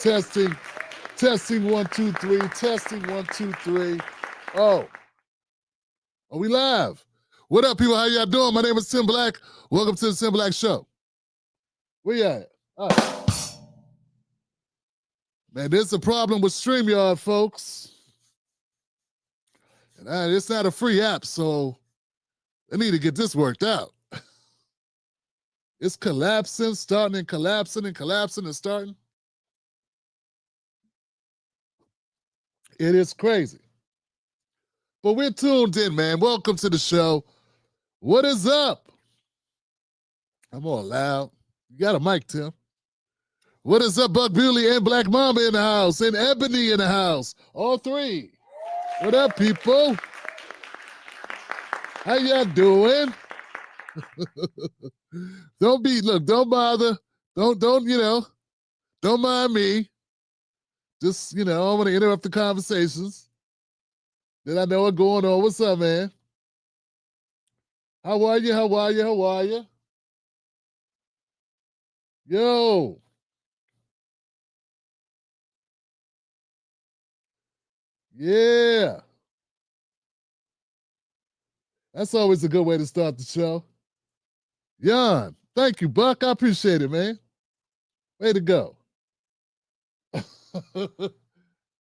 Testing. Testing 1, 2, 3. Testing 1, 2, 3. Oh. Are we live? What up, people? How y'all doing? My name is Tim Black. Welcome to the Tim Black Show. Where y'all at? All right. Man, there's a problem with StreamYard, folks. And it's not a free app, so I need to get this worked out. It's collapsing, starting and collapsing and collapsing and starting. It is crazy. But we're tuned in, man. Welcome to the show. What is up? I'm all loud. You got a mic, Tim. What is up, Buck Bewley and Black Mamba in the house and Ebony in the house? All three. What up, people? How y'all doing? Don't bother. Don't mind me. Just, I don't want to interrupt the conversations that I know are going on. What's up, man? How are you? Yo. Yeah. That's always a good way to start the show. Jan, thank you, Buck. I appreciate it, man. Way to go.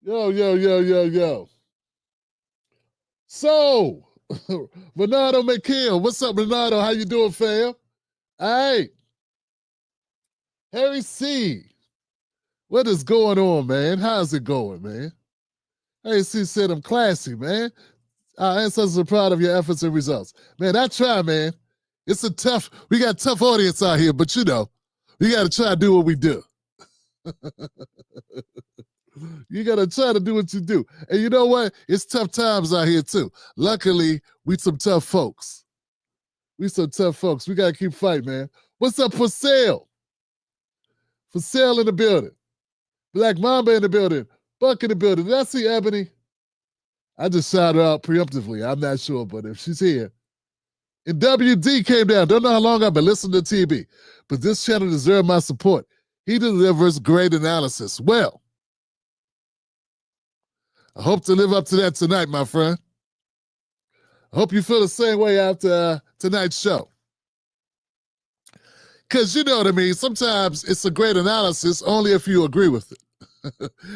Yo. So, Bernardo McKill. What's up, Bernardo? How you doing, fam? All right. Harry C. What is going on, man? How's it going, man? Harry C said I'm classy, man. Our ancestors are proud of your efforts and results. Man, I try, man. We got a tough audience out here, but we got to try to do what we do. You got to try to do what you do. And you know what? It's tough times out here, too. Luckily, we some tough folks. We got to keep fighting, man. What's up for sale? For sale in the building. Black Mamba in the building. Buck in the building. Did I see Ebony? I just shouted her out preemptively. I'm not sure, but if she's here. And WD came down. Don't know how long I've been listening to TB, but this channel deserves my support. He delivers great analysis. Well, I hope to live up to that tonight, my friend. I hope you feel the same way after tonight's show. Because you know what I mean? Sometimes it's a great analysis only if you agree with it.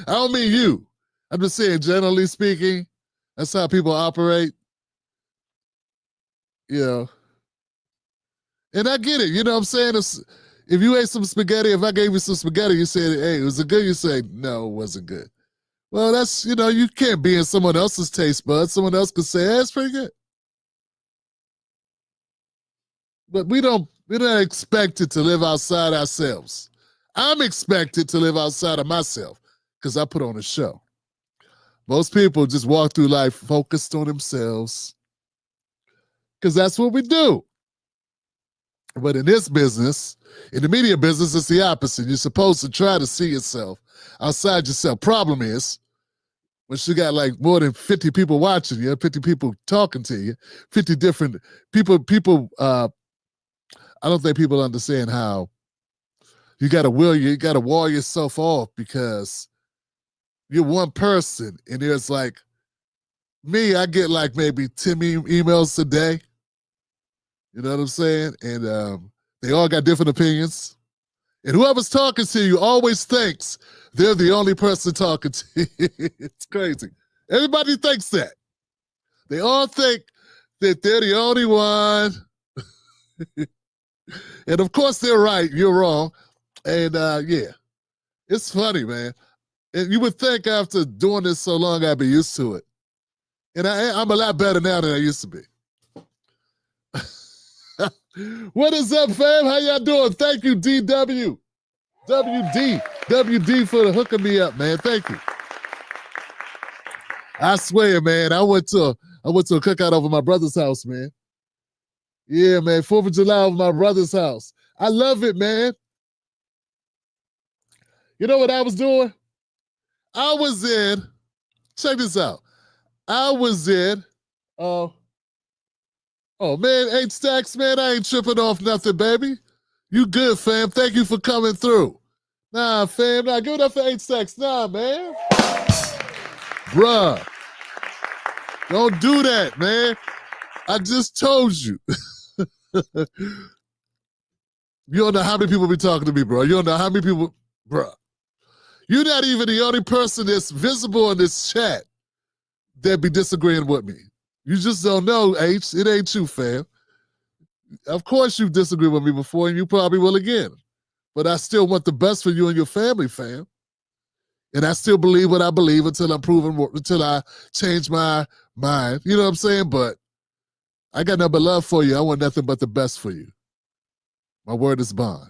I don't mean you. I'm just saying, generally speaking, that's how people operate. And I get it. You know what I'm saying? If you ate some spaghetti, if I gave you some spaghetti, you said, hey, was it good? You say, no, it wasn't good. Well, that's, you can't be in someone else's taste buds. Someone else could say, hey, it's pretty good. But we're not expected to live outside ourselves. I'm expected to live outside of myself because I put on a show. Most people just walk through life focused on themselves because that's what we do. But in this business, in the media business, it's the opposite. You're supposed to try to see yourself outside yourself. Problem is, when you got like more than 50 people watching you, 50 people talking to you, 50 different people, I don't think people understand how you got to wall yourself off because you're one person, and there's like me, I get like maybe 10 emails a day. You know what I'm saying? And they all got different opinions. And whoever's talking to you always thinks they're the only person talking to you. It's crazy. Everybody thinks that. They all think that they're the only one. And of course they're right. You're wrong. And yeah, it's funny, man. And you would think after doing this so long, I'd be used to it. And I'm a lot better now than I used to be. What is up, fam? How y'all doing? Thank you, DW. WD for hooking me up, man. Thank you. I swear, man, I went to a cookout over my brother's house, man. Yeah, man, 4th of July over my brother's house. I love it, man. You know what I was doing? Check this out. Oh, man, 8 stacks, man, I ain't tripping off nothing, baby. You good, fam. Thank you for coming through. Nah, fam, nah, give it up for 8 seconds. Nah, man. Bruh, don't do that, man. I just told you. You don't know how many people be talking to me, bro. You don't know how many people, bruh. You're not even the only person that's visible in this chat that be disagreeing with me. You just don't know, H. It ain't you, fam. Of course you've disagreed with me before, and you probably will again. But I still want the best for you and your family, fam. And I still believe what I believe until I'm proven, until I change my mind. You know what I'm saying? But I got nothing but love for you. I want nothing but the best for you. My word is bond.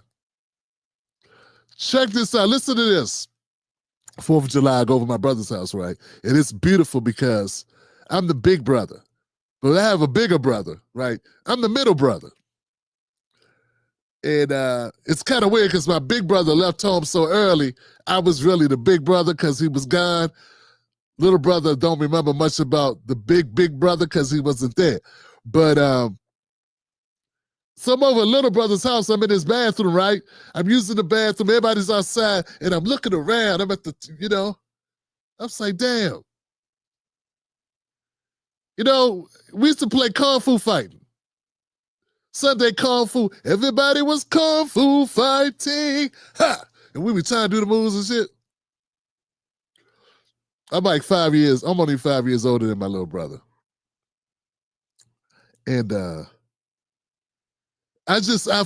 Check this out. Listen to this. 4th of July, I go over my brother's house, right? And it's beautiful because I'm the big brother. But I have a bigger brother, right? I'm the middle brother. And it's kind of weird because my big brother left home so early. I was really the big brother because he was gone. Little brother don't remember much about the big brother because he wasn't there. But so I'm over at little brother's house. I'm in his bathroom, right? I'm using the bathroom. Everybody's outside, and I'm looking around. I'm at the, I'm like, damn. We used to play Kung Fu fighting. Sunday Kung Fu. Everybody was Kung Fu fighting. Ha! And we were trying to do the moves and shit. I'm like 5 years. I'm only 5 years older than my little brother. And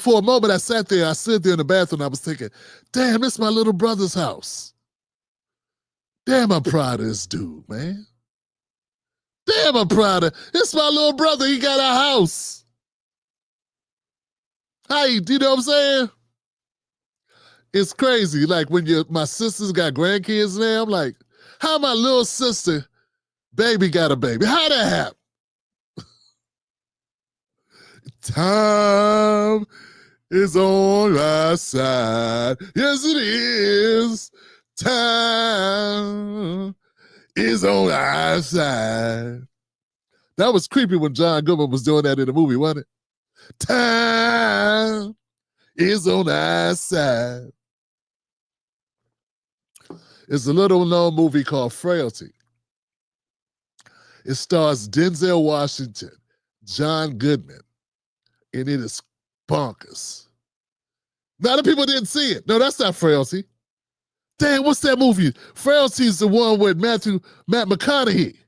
for a moment, I sat there in the bathroom, I was thinking, damn, it's my little brother's house. Damn, I'm proud of this dude, man. Damn, I'm proud of, it's my little brother, he got a house. Hi, you know what I'm saying? It's crazy, like when my sister's got grandkids now, I'm like, how my little sister, baby got a baby? How that happen? Time is on our side. Yes, it is. Time is on our side. That was creepy when John Goodman was doing that in the movie, wasn't it? Time is on our side. It's a little known movie called Frailty. It stars Denzel Washington, John Goodman, and it is bonkers. A lot of people didn't see it. No, that's not Frailty. Damn, what's that movie? Frailty's the one with Matt McConaughey.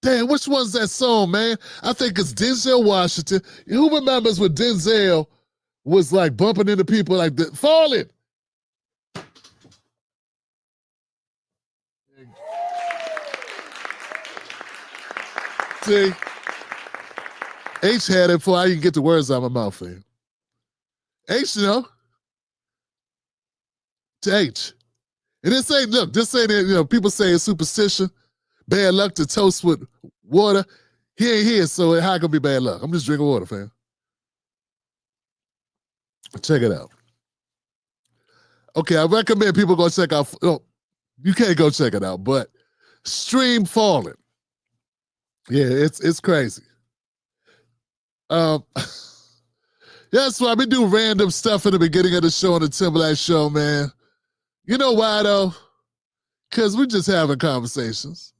Damn, which one's that song, man? I think it's Denzel Washington. Who remembers when Denzel was like bumping into people like that? Falling. See? H had it before I can get the words out of my mouth, fam. H, to H. And this ain't, people say it's superstition, bad luck to toast with water. He ain't here, so how can be bad luck? I'm just drinking water, fam. Check it out. Okay, I recommend people go check out, you can't go check it out, but Stream Falling. Yeah, it's crazy. That's why we do random stuff in the beginning of the show on the Timberlake Show, man. You know why though? Because we're just having conversations.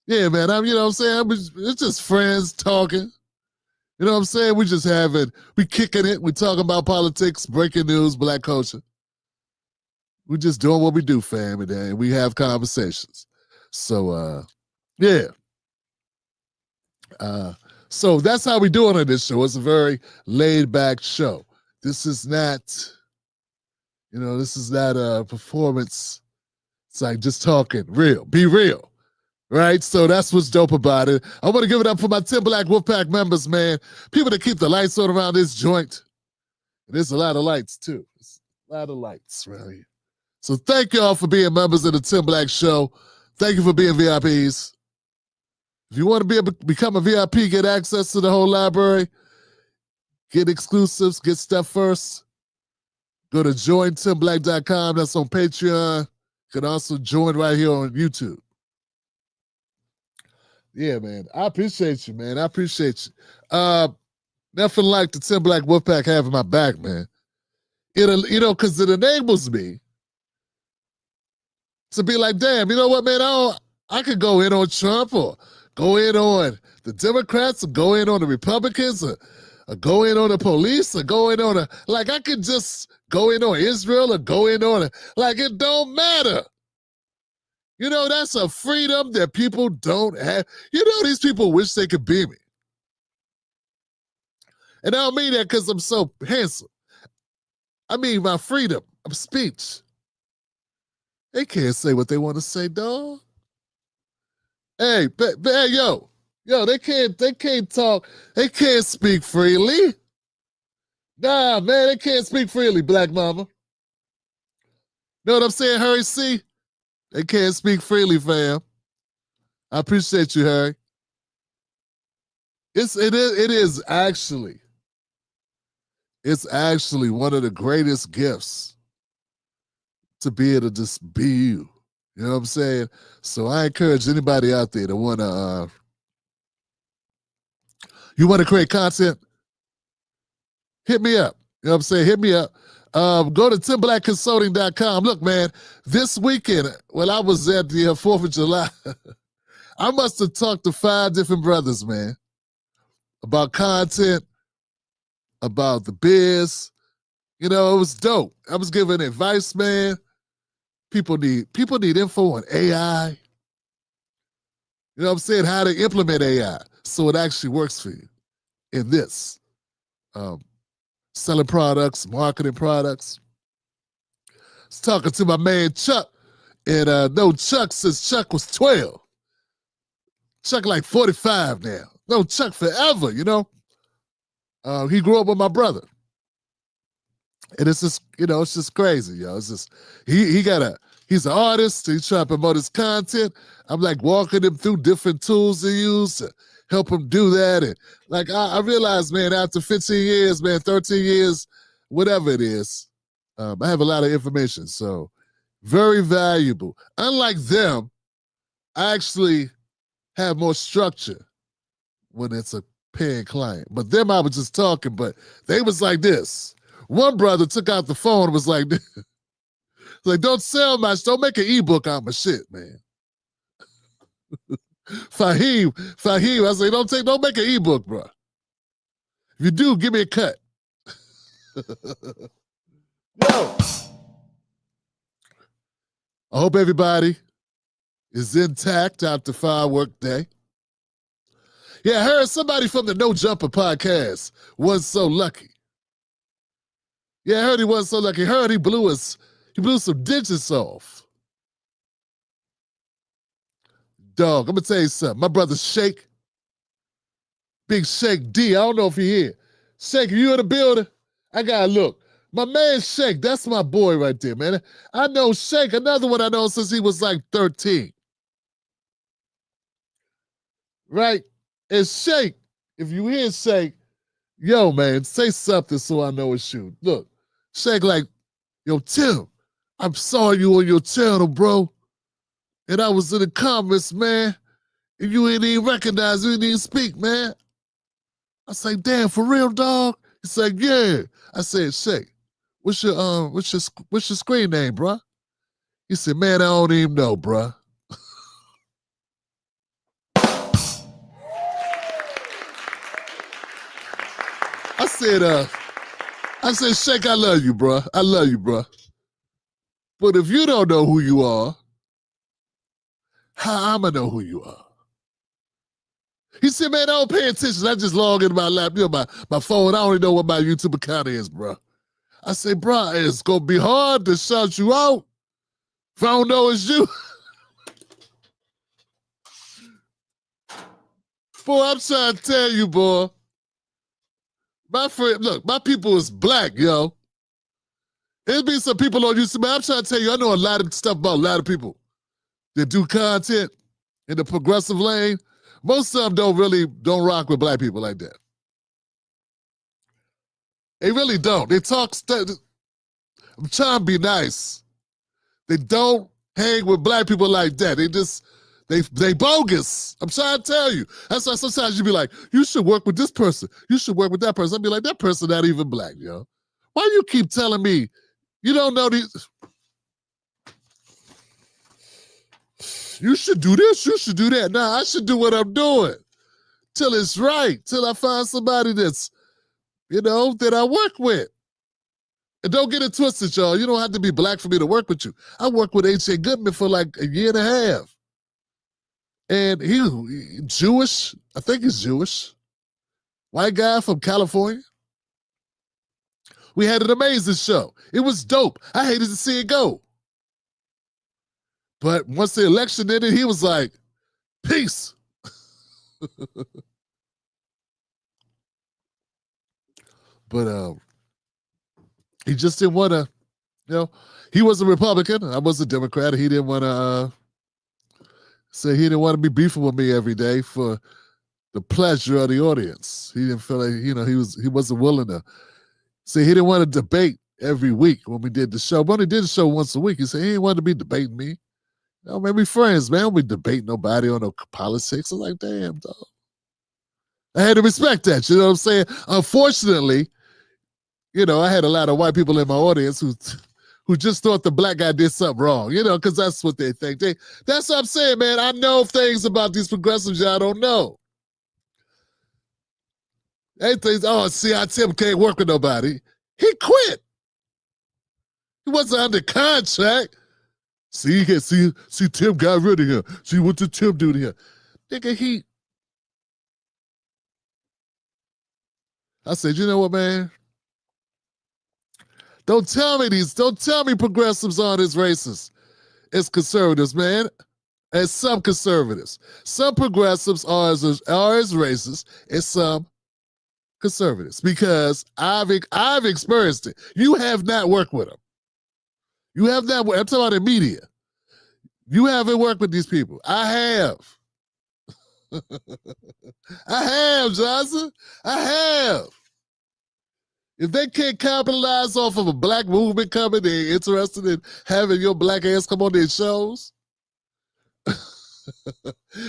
Yeah, man. You know what I'm saying? It's just friends talking. You know what I'm saying? We kicking it. We talking about politics, breaking news, black culture. We just doing what we do, fam, and we have conversations. So, yeah. So that's how we do it on this show. It's a very laid-back show. This is not a performance. It's like just talking real. Be real, right? So that's what's dope about it. I want to give it up for my Timberlake Wolfpack members, man. People that keep the lights on around this joint. And there's a lot of lights, too. There's a lot of lights around here. So thank y'all for being members of the Timberlake Show. Thank you for being VIPs. If you want to be able to become a VIP, get access to the whole library, get exclusives, get stuff first, go to jointimberlake.com. That's on Patreon. You can also join right here on YouTube. Yeah, man. I appreciate you, man. I appreciate you. Nothing like the Timberlake Wolfpack having my back, man. because it enables me to be like, damn, you know what, man? I could go in on Trump or go in on the Democrats or go in on the Republicans or go in on the police or go in on I could just go in on Israel or go in on it don't matter. That's a freedom that people don't have. These people wish they could be me. And I don't mean that because I'm so handsome. I mean my freedom of speech. They can't say what they want to say, dog. Hey, yo, they can't talk. They can't speak freely. Nah, man, they can't speak freely, black mama. Know what I'm saying, Harry C? They can't speak freely, fam. I appreciate you, Harry. It is actually one of the greatest gifts to be able to just be you. You know what I'm saying? So I encourage anybody out there that you want to create content, hit me up. You know what I'm saying? Hit me up. Go to timblackconsulting.com. Look, man, this weekend, when I was at the 4th of July, I must have talked to 5 different brothers, man, about content, about the biz. It was dope. I was giving advice, man. People need info on AI. You know what I'm saying? How to implement AI so it actually works for you in this. Selling products, marketing products. I was talking to my man Chuck, and no Chuck since Chuck was 12. Chuck like 45 now. No Chuck forever, He grew up with my brother. And it's just, it's just crazy, yo. It's just, he's an artist. He's trying to promote his content. I'm like walking him through different tools to use to help him do that. And I realized, man, after 15 years, man, 13 years, whatever it is, I have a lot of information. So very valuable. Unlike them, I actually have more structure when it's a paying client. But them, I was just talking, but they was like this. One brother took out the phone and was like, don't sell much. Don't make an ebook out of my shit, man. Fahim, I say, don't make an ebook, bro. If you do, give me a cut. Yo. I hope everybody is intact after firework day. Yeah, I heard somebody from the No Jumper podcast was so lucky. Yeah, I heard he wasn't so lucky. I heard he blew some digits off. Dog, I'm gonna tell you something. My brother Shake, Big Shake D, I don't know if he here. Shake, you in the building? I gotta look. My man Shake, that's my boy right there, man. I know Shake, another one I know since he was like 13. Right? And Shake, if you hear Shake, yo, man, say something so I know it's you. Look, Shake like, yo, Tim, I saw you on your channel, bro. And I was in the comments, man. And you ain't even recognize, you ain't even speak, man. I say, damn, for real, dog? He's like, yeah. I said, Shake, what's your screen name, bro? He said, man, I don't even know, bro. I said, Shake, I love you, bro. I love you, bro. But if you don't know who you are, how I'ma know who you are? He said, man, I don't pay attention. I just log into my lap, my phone. I don't even know what my YouTube account is, bro. I say, bro, it's gonna be hard to shout you out if I don't know it's you. Boy, I'm trying to tell you, boy. My friend, look, my people is black, yo. There's be some people on YouTube, man. I'm trying to tell you, I know a lot of stuff about a lot of people that do content in the progressive lane. Most of them don't rock with black people like that. They really don't. They talk stuff. I'm trying to be nice. They don't hang with black people like that. They bogus. I'm trying to tell you. That's why sometimes you be like, you should work with this person. You should work with that person. I'd be like, that person not even black, yo. Why you keep telling me you don't know these? You should do this, you should do that. Nah, I should do what I'm doing till it's right, till I find somebody that's, that I work with. And don't get it twisted, y'all. You don't have to be black for me to work with you. I worked with H.A. Goodman for like a year and a half. And he Jewish, I think he's Jewish. White guy from California. We had an amazing show. It was dope. I hated to see it go. But once the election ended, he was like, peace. But he just didn't want to, he was a Republican. I was a Democrat. He didn't want to say he didn't want to be beefing with me every day for the pleasure of the audience. He didn't feel like, he wasn't willing to say he didn't want to debate every week when we did the show. But when he did the show once a week, he said he didn't want to be debating me. Man, we friends, man. We debate nobody on no politics. I'm like, damn, dog. I had to respect that, you know what I'm saying? Unfortunately, I had a lot of white people in my audience who just thought the black guy did something wrong, because that's what they think. That's what I'm saying, man. I know things about these progressives y'all don't know. They think, see how Tim can't work with nobody. He quit. He wasn't under contract. See, Tim got rid of him. See, what did Tim do to him? Nigga, I said, you know what, man? Don't tell me progressives aren't as racist as conservatives, man. As some conservatives. Some progressives are as racist as some conservatives because I've experienced it. You have not worked with them. You have not. I'm talking about the media. You haven't worked with these people. I have. I have, Johnson. I have. If they can't capitalize off of a black movement coming, they're interested in having your black ass come on their shows.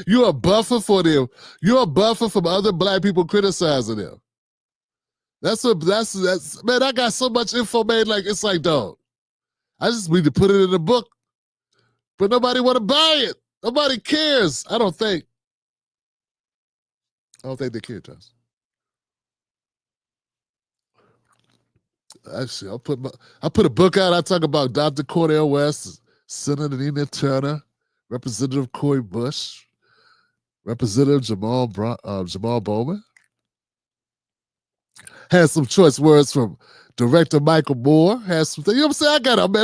You're a buffer for them. You're a buffer from other black people criticizing them. That's man, I got so much info, man, like it's like, dog. I just need to put it in the book. But nobody want to buy it. Nobody cares. I don't think they care, Johnson. Actually, I put a book out. I talk about Dr. Cornel West, Senator Nina Turner, Representative Cory Bush, Representative Jamal Bowman. Had some choice words from Director Michael Moore. Had some things. You know what I'm saying? I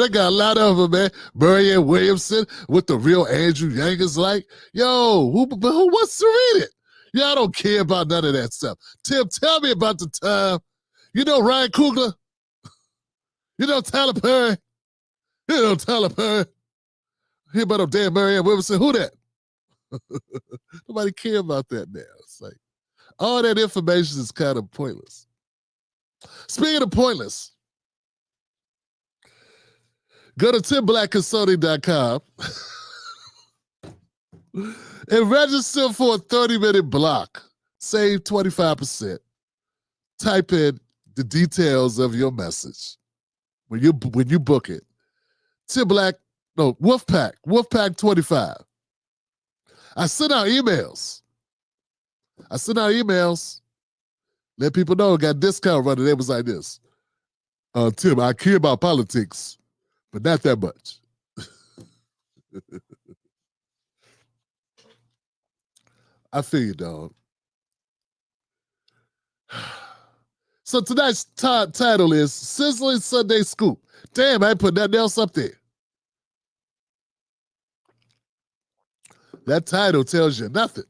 got a lot of them, man. Marianne Williamson, what the real Andrew Yang is like. Yo, who wants to read it? Y'all don't care about none of that stuff. Tim, tell me about the time. Ryan Coogler? Tyler Perry? Tyler Perry? Hear about them damn Marianne Williamson? Who that? Nobody care about that now. It's like, all that information is kind of pointless. Speaking of pointless, go to timblackconsulting.com and register for a 30-minute block. Save 25%. Type in the details of your message when you book it. Wolfpack 25. I send out emails. Let people know I got a discount running. It was like this. Tim, I care about politics, but not that much. I feel you, dog. So tonight's title is Sizzling Sunday Scoop. Damn, I ain't put nothing else up there. That title tells you nothing.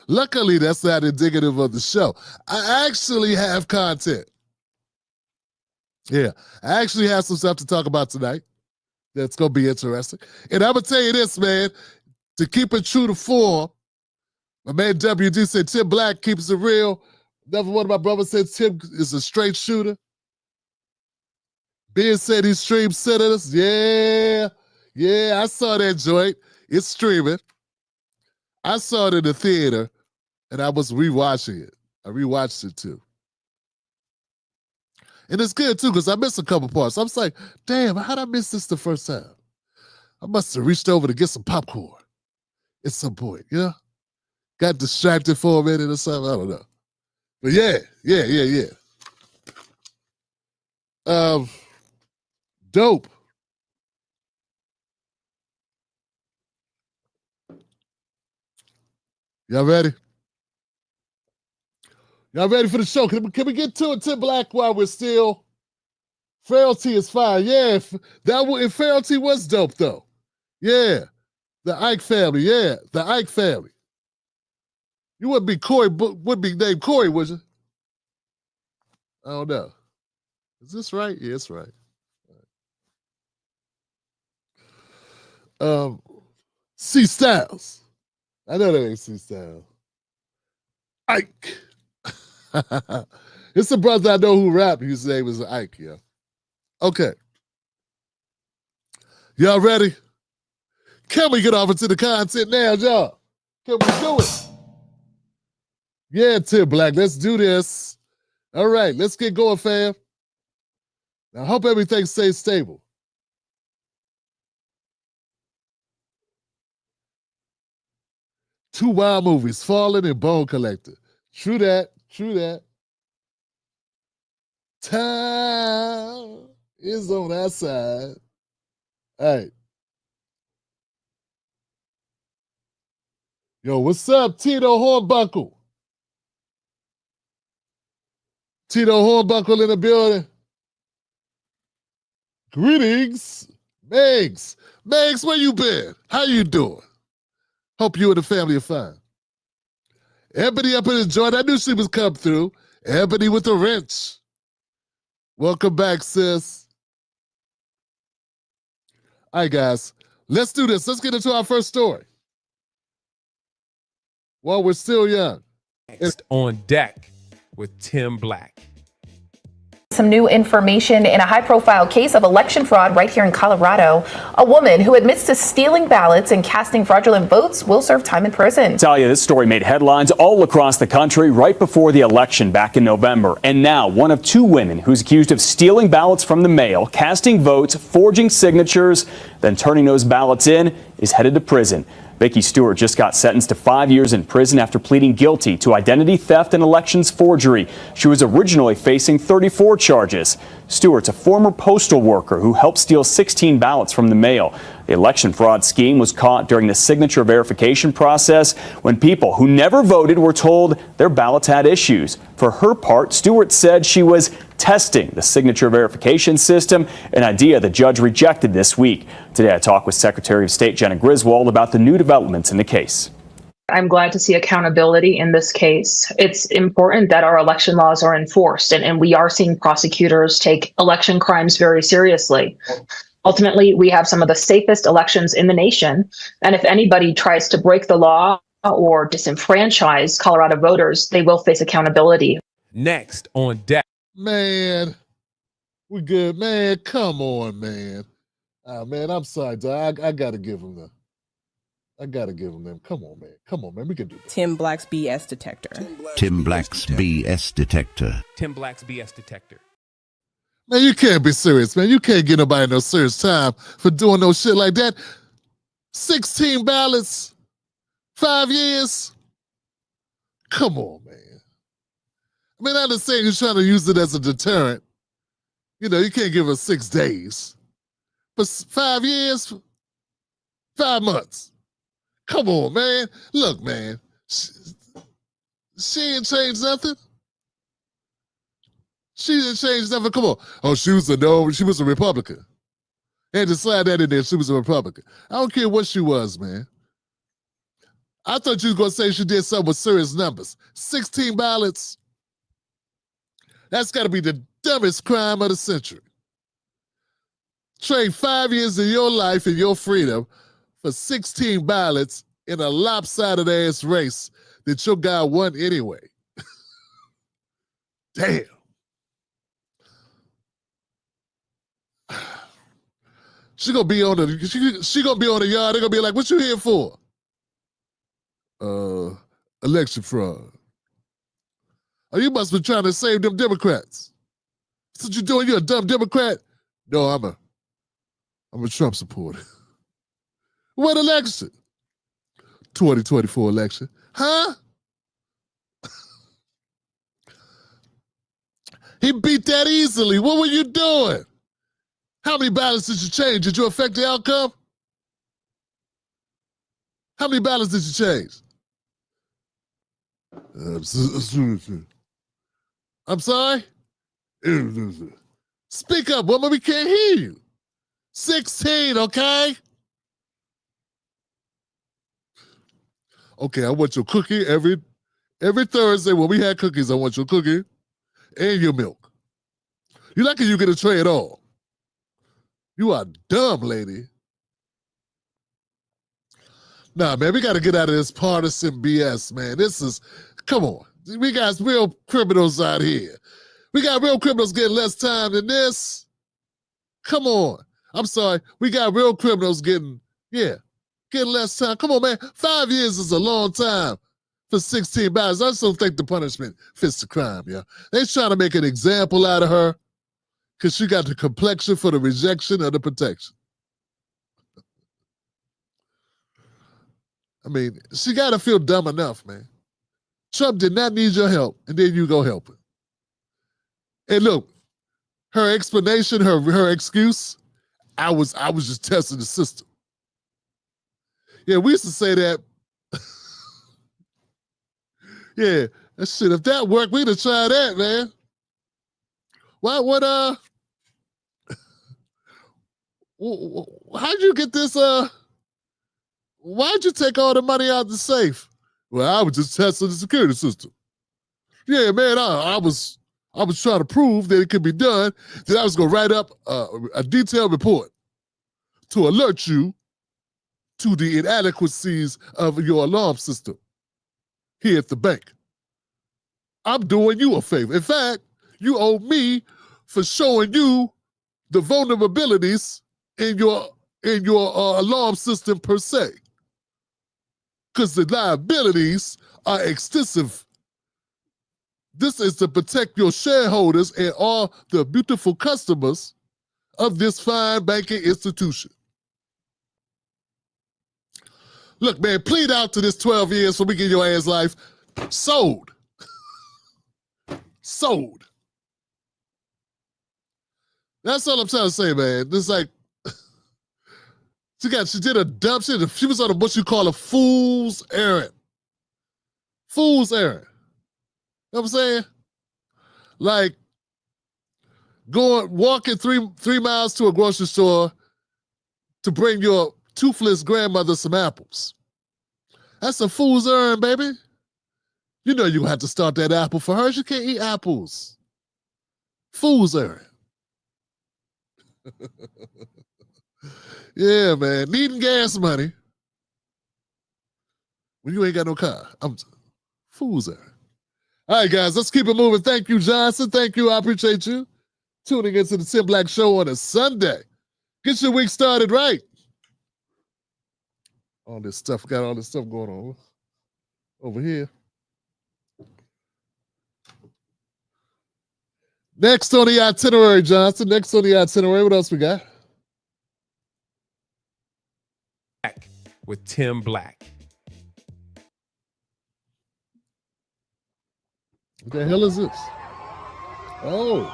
Luckily, that's not indicative of the show. I actually have content. Yeah, I actually have some stuff to talk about tonight that's going to be interesting. And I'm going to tell you this, man, to keep it true to form, my man WD said Tim Black keeps it real. Another one of my brothers said Tim is a straight shooter. Ben said he streams senators. Yeah, I saw that joint. It's streaming. I saw it in the theater, and I was rewatching it. I rewatched it too. And it's good too, because I missed a couple parts. I was like, damn, how'd I miss this the first time? I must have reached over to get some popcorn at some point, you know? Got distracted for a minute or something. I don't know. But yeah. Dope. Y'all ready? Y'all ready for the show? Can we get to it, Tim Black, while we're still? Frailty is fine. Yeah, Frailty was dope, though. Yeah. The Ike family. Yeah, the Ike family. You wouldn't be named Corey, would you? I don't know. Is this right? Yeah, it's right. C Styles. I know that ain't C Styles. Ike. It's a brother I know who rap. His name is Ike, yeah. Okay. Y'all ready? Can we get off into the content now, y'all? Can we do it? Yeah, Tim Black, let's do this. All right, let's get going, fam. I hope everything stays stable. Two wild movies, Fallen and Bone Collector. True that. Time is on our side. All right. Yo, what's up, Tito Hornbuckle? Tito Hornbuckle in the building. Greetings, Megs. Megs, where you been? How you doing? Hope you and the family are fine. Ebony up in the joint. I knew she was come through. Ebony with the wrench. Welcome back, sis. All right, guys. Let's do this. Let's get into our first story. While we're still young. Next on deck with Tim Black. Some new information in a high-profile case of election fraud right here in Colorado. A woman who admits to stealing ballots and casting fraudulent votes will serve time in prison. Talia, this story made headlines all across the country right before the election back in November. And now one of two women who's accused of stealing ballots from the mail, casting votes, forging signatures, then turning those ballots in is headed to prison. Vicky Stewart just got sentenced to 5 years in prison after pleading guilty to identity theft and elections forgery. She was originally facing 34 charges. Stewart's a former postal worker who helped steal 16 ballots from the mail. The election fraud scheme was caught during the signature verification process when people who never voted were told their ballots had issues. For her part, Stewart said she was testing the signature verification system, an idea the judge rejected this week. Today, I talked with Secretary of State Jenna Griswold about the new developments in the case. I'm glad to see accountability in this case. It's important that our election laws are enforced, and we are seeing prosecutors take election crimes very seriously. Ultimately, we have some of the safest elections in the nation, and if anybody tries to break the law or disenfranchise Colorado voters, they will face accountability. Next on deck. Man, we good. Man, come on, man. Man, I'm sorry, dog. I gotta give him them. Come on, man. We can do that. Tim Black's BS detector. Tim Black's BS detector. Tim Black's BS detector. Man, you can't be serious, man. You can't get nobody no serious time for doing no shit like that. 16 ballots, 5 years. Come on, man. I mean, I understand you're trying to use it as a deterrent. You know, you can't give her 6 days. But 5 years, 5 months. Come on, man. Look, man. She ain't changed nothing. She didn't change nothing. Come on. Oh, she was a Republican. And to slide that in there, she was a Republican. I don't care what she was, man. I thought you was going to say she did something with serious numbers. 16 ballots. That's got to be the dumbest crime of the century. Trade 5 years of your life and your freedom for 16 ballots in a lopsided ass race that your guy won anyway. Damn. She gonna be on the yard. They're gonna be like, "What you here for?" Election fraud. Oh, you must be trying to save them Democrats. That's what you doing? You a dumb Democrat? No, I'm a Trump supporter. What election? 2024 election. Huh? He beat that easily. What were you doing? How many ballots did you change? Did you affect the outcome? How many ballots did you change? I'm sorry? Speak up, woman. We can't hear you. 16, okay? Okay, I want your cookie every Thursday when we had cookies. I want your cookie and your milk. You lucky you get a tray at all. You are dumb, lady. Nah, man, we got to get out of this partisan BS, man. Come on. We got real criminals out here. We got real criminals getting less time than this. Come on. I'm sorry. We got real criminals getting less time. Come on, man. 5 years is a long time for 16 ballots. I just don't think the punishment fits the crime, yeah. They're trying to make an example out of her because she got the complexion for the rejection of the protection. I mean, she got to feel dumb enough, man. Trump did not need your help, and then you go help her. And look, her explanation, her excuse, I was just testing the system. Yeah, we used to say that. Yeah, that shit, if that worked, we'd have tried that, man. How'd you get this, why'd you take all the money out of the safe? Well, I was just testing the security system. Yeah, man, I was trying to prove that it could be done. Then I was gonna write up a detailed report to alert you to the inadequacies of your alarm system here at the bank. I'm doing you a favor. In fact, you owe me for showing you the vulnerabilities in your alarm system per se. Because the liabilities are extensive. This is to protect your shareholders and all the beautiful customers of this fine banking institution. Look, man, plead out to this 12 years so we get your ass life. Sold. Sold. That's all I'm trying to say, man. It's like, she did a dumb shit. She was on what you call a fool's errand. Fool's errand. You know what I'm saying? Like, walking three miles to a grocery store to bring your toothless grandmother some apples. That's a fool's errand, baby. You know you're going to have to start that apple for her. She can't eat apples. Fool's errand. Yeah, man. Needing gas money when you ain't got no car. Fool's errand. All right, guys, let's keep it moving. Thank you, Johnson. Thank you. I appreciate you tuning into the Tim Black Show on a Sunday. Get your week started right. Got all this stuff going on over here. Next on the itinerary, Johnson. Next on the itinerary, what else we got? With Tim Black. What the hell is this? Oh.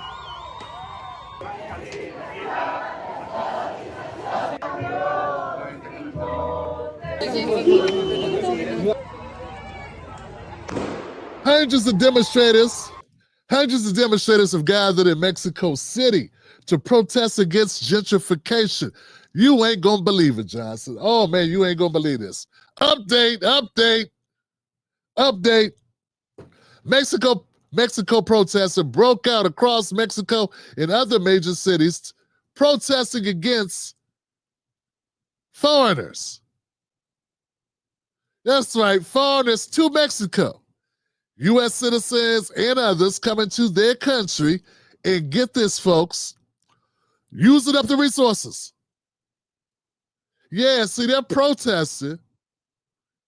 Hundreds of demonstrators have gathered in Mexico City to protest against gentrification. You ain't gonna believe it, Johnson. Oh man, you ain't gonna believe this. Update. Mexico protests have broke out across Mexico and other major cities protesting against foreigners. That's right, foreigners to Mexico. U.S. citizens and others coming to their country and get this, folks, using up the resources. Yeah, see, they're protesting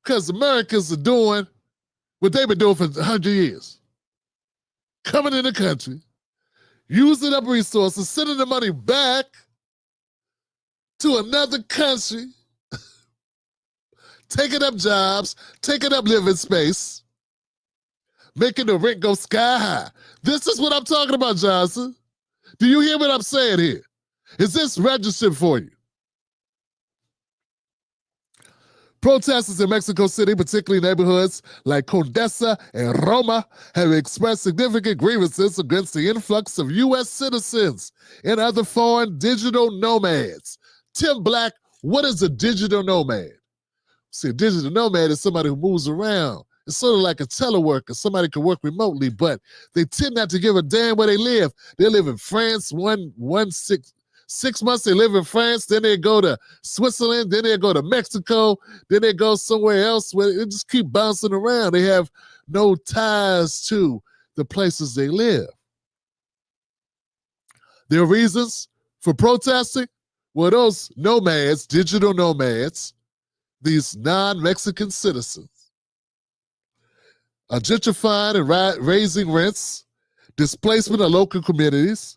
because Americans are doing what they've been doing for 100 years. Coming in the country, using up resources, sending the money back to another country, taking up jobs, taking up living space, making the rent go sky high. This is what I'm talking about, Johnson. Do you hear what I'm saying here? Is this registered for you? Protesters in Mexico City, particularly neighborhoods like Condesa and Roma, have expressed significant grievances against the influx of U.S. citizens and other foreign digital nomads. Tim Black, what is a digital nomad? See, a digital nomad is somebody who moves around. It's sort of like a teleworker. Somebody can work remotely, but they tend not to give a damn where they live. They live in France 6 months, they live in France, then they go to Switzerland, then they go to Mexico, then they go somewhere else where they just keep bouncing around. They have no ties to the places they live. Their reasons for protesting? Well, those nomads, digital nomads, these non-Mexican citizens, are gentrifying and raising rents, displacement of local communities,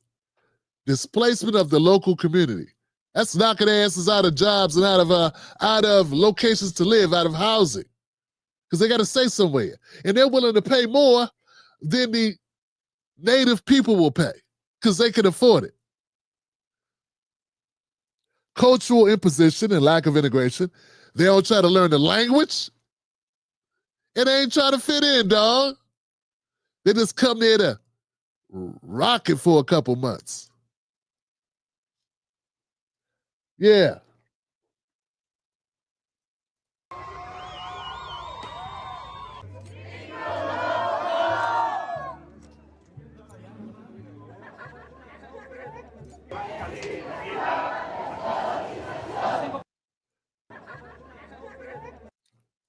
displacement of the local community. That's knocking asses out of jobs and out of locations to live, out of housing, because they got to stay somewhere. And they're willing to pay more than the native people will pay because they can afford it. Cultural imposition and lack of integration. They don't try to learn the language. And they ain't trying to fit in, dog. They just come there to rock it for a couple months. Yeah.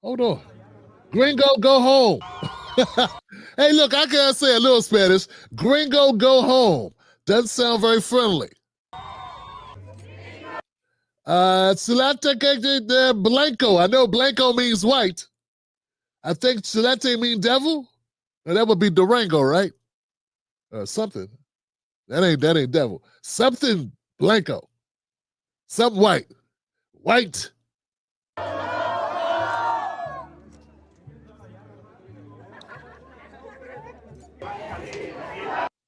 Hold on. Gringo, go home. Hey, look, I can't say a little Spanish. Gringo, go home. Doesn't sound very friendly. Chilate blanco. I know blanco means white. I think chilate means devil. And that would be Durango, right? Something. That ain't devil. Something blanco. Something white. White.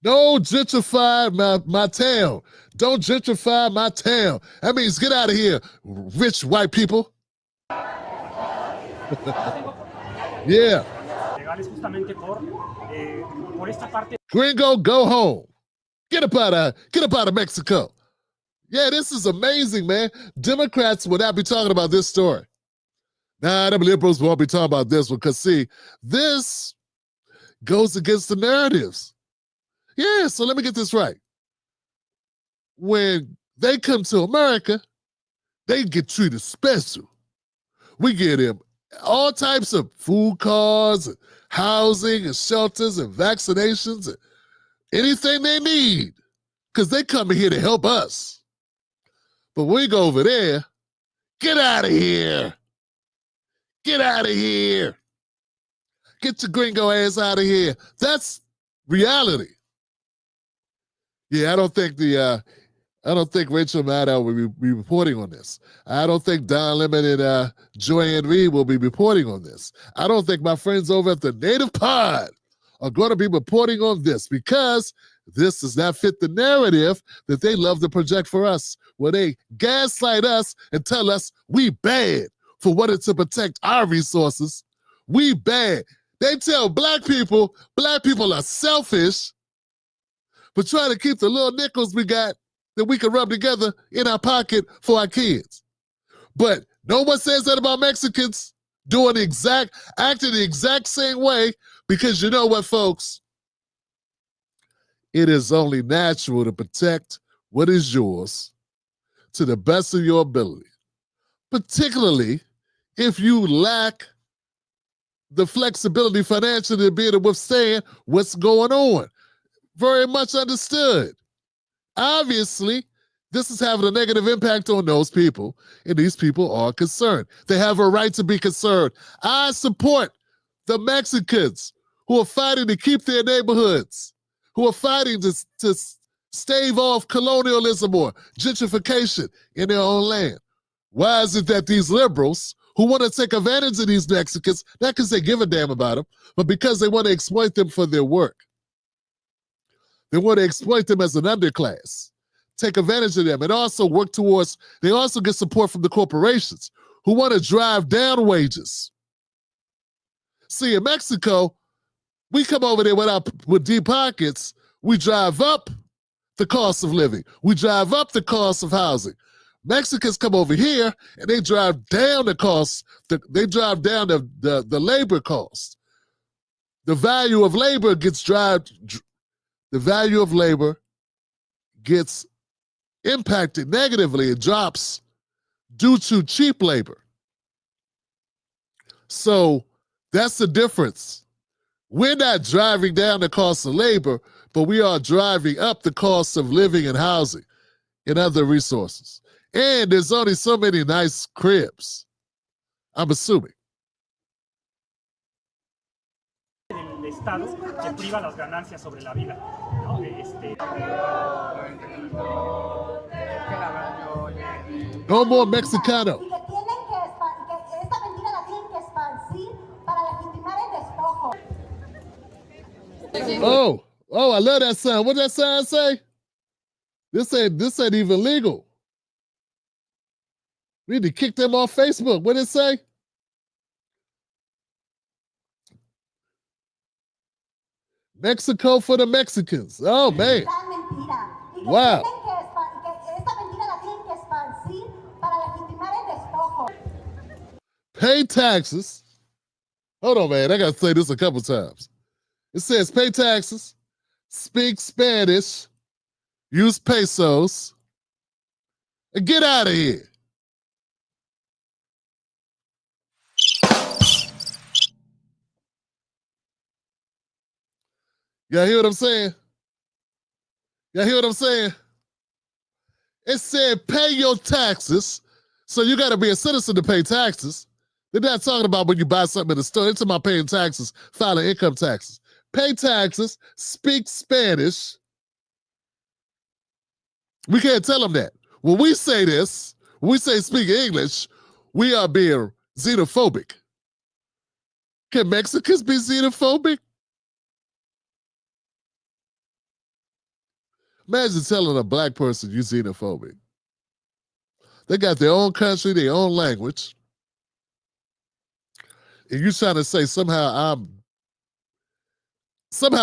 Don't gentrify my town. Don't gentrify my town. That means get out of here, rich white people. Yeah. Gringo, go home. Get up out of Mexico. Yeah, this is amazing, man. Democrats would not be talking about this story. Nah, the liberals won't be talking about this one because, see, this goes against the narratives. Yeah, so let me get this right. When they come to America, they get treated special. We get them all types of food cards, and housing, and shelters, and vaccinations, and anything they need, because they come here to help us. But when we go over there, get out of here. Get out of here. Get your gringo ass out of here. That's reality. Yeah, I don't think Rachel Maddow will be reporting on this. I don't think Don Lemon and Joanne Reed will be reporting on this. I don't think my friends over at the Native Pod are going to be reporting on this because this does not fit the narrative that they love to project for us, where they gaslight us and tell us we bad for wanting to protect our resources. We bad. They tell black people are selfish, but try to keep the little nickels we got that we can rub together in our pocket for our kids. But no one says that about Mexicans acting the exact same way, because you know what, folks? It is only natural to protect what is yours to the best of your ability, particularly if you lack the flexibility financially to be able to withstand what's going on. Very much understood. Obviously, this is having a negative impact on those people, and these people are concerned. They have a right to be concerned. I support the Mexicans who are fighting to keep their neighborhoods, who are fighting to stave off colonialism or gentrification in their own land. Why is it that these liberals who want to take advantage of these Mexicans, not because they give a damn about them, but because they want to exploit them for their work? They want to exploit them as an underclass, take advantage of them, and also work towards, they also get support from the corporations who want to drive down wages. See, in Mexico, we come over there with deep pockets, we drive up the cost of living. We drive up the cost of housing. Mexicans come over here and they drive down the cost, they drive down the labor cost. The value of labor gets impacted negatively. It drops due to cheap labor. So that's the difference. We're not driving down the cost of labor, but we are driving up the cost of living and housing and other resources. And there's only so many nice cribs, I'm assuming. El Estado que priva las ganancias sobre la vida, ¿no? No more Mexicano. Oh, I love that sign. What that sign say? This ain't even legal. We need to kick them off Facebook. What did it say? Mexico for the Mexicans. Oh, man. Wow. Pay taxes. Hold on, man. I got to say this a couple times. It says pay taxes, speak Spanish, use pesos, and get out of here. Y'all hear what I'm saying? Y'all hear what I'm saying? It said pay your taxes, so you got to be a citizen to pay taxes. They're not talking about when you buy something in the store. They're talking about paying taxes, filing income taxes. Pay taxes, speak Spanish. We can't tell them that. When we say this, when we say speak English, we are being xenophobic. Can Mexicans be xenophobic? Imagine telling a black person you're xenophobic. They got their own country, their own language. And you're trying to say somehow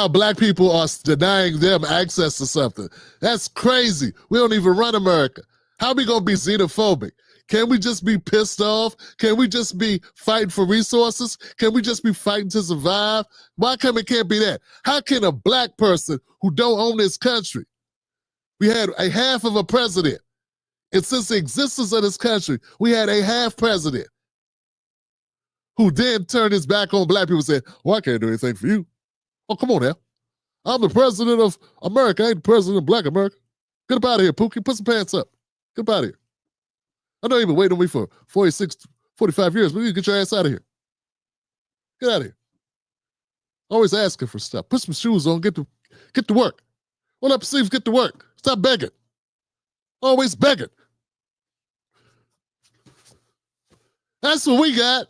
black people are denying them access to something. That's crazy. We don't even run America. How are we going to be xenophobic? Can we just be pissed off? Can we just be fighting for resources? Can we just be fighting to survive? Why come it can't be that? How can a black person who don't own this country, we had a half of a president, and since the existence of this country, we had a half president who then turned his back on black people and said, well, I can't do anything for you. Oh, come on now. I'm the president of America. I ain't the president of black America. Get up out of here, Pookie. Put some pants up. Get up out of here. I know you've been waiting on me for 46, 45 years, but you get your ass out of here. Get out of here. Always asking for stuff. Put some shoes on. Get to work. Roll up your sleeves, get to work. Stop begging. Always begging. That's what we got.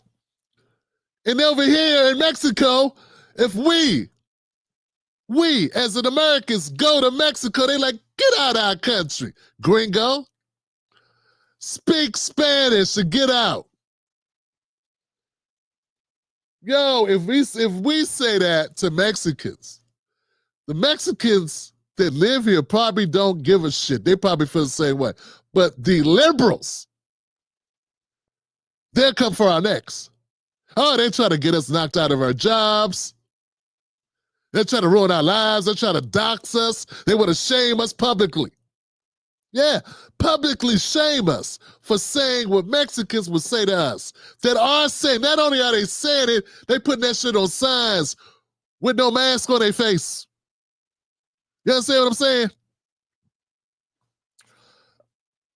And over here in Mexico, if we as an Americans go to Mexico, they like, get out of our country, gringo. Speak Spanish and get out. Yo, if we say that to Mexicans, the Mexicans that live here probably don't give a shit. They probably feel the same way. But the liberals, they'll come for our necks. Oh, they try to get us knocked out of our jobs. They try to ruin our lives. They try to dox us. They want to shame us publicly. Yeah, publicly shame us for saying what Mexicans would say to us. That are saying, not only are they saying it, they putting that shit on signs with no mask on their face. You understand what I'm saying?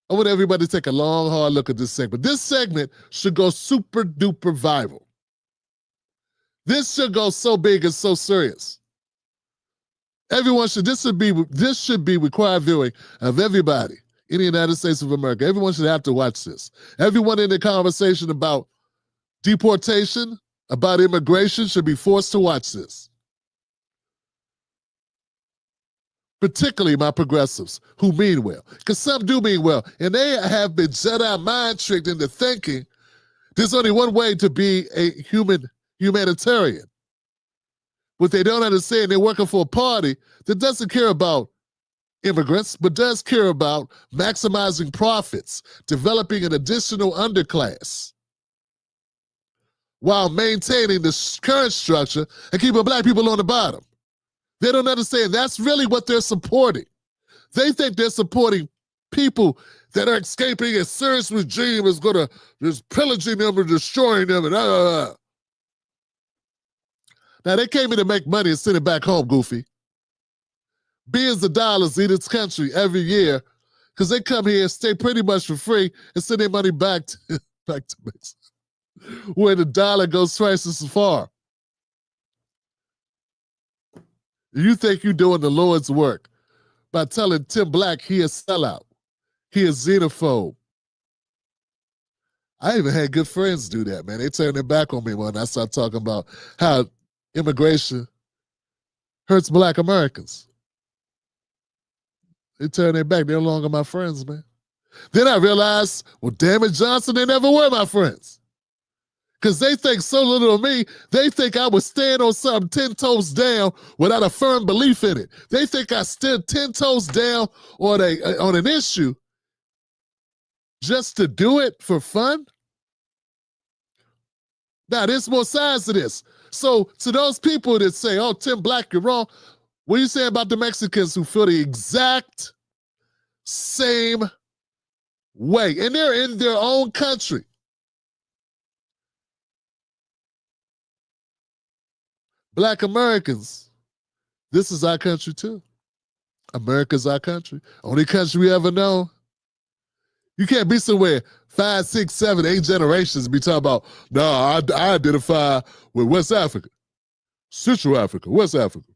I want everybody to take a long, hard look at this segment. This segment should go super duper viral. This should go so big and so serious. this should be required viewing of everybody in the United States of America. Everyone should have to watch this. Everyone in the conversation about deportation, about immigration, should be forced to watch this. Particularly my progressives who mean well, because some do mean well, and they have been Jedi mind tricked into thinking there's only one way to be a humanitarian. What they don't understand, they're working for a party that doesn't care about immigrants, but does care about maximizing profits, developing an additional underclass, while maintaining the current structure and keeping black people on the bottom. They don't understand that's really what they're supporting. They think they're supporting people that are escaping a serious regime is going to just pillaging them or destroying them. And Now, they came in to make money and send it back home, Goofy. Billions of dollars in this country every year because they come here and stay pretty much for free and send their money back to Mexico, where the dollar goes twice as far. You think you're doing the Lord's work by telling Tim Black he a sellout, he a xenophobe. I even had good friends do that, man. They turned their back on me when I started talking about how immigration hurts black Americans. They turned their back. They're no longer my friends, man. Then I realized, well, damn it, Johnson, they never were my friends. Because they think so little of me, they think I would stand on something 10 toes down without a firm belief in it. They think I stood 10 toes down on an issue just to do it for fun. Now, there's more sides to this. So to those people that say, oh, Tim Black, you're wrong, what are you saying about the Mexicans who feel the exact same way? And they're in their own country. Black Americans, this is our country too. America's our country. Only country we ever know. You can't be somewhere 5, 6, 7, 8 generations and be talking about, no, I identify with West Africa, Central Africa, West Africa.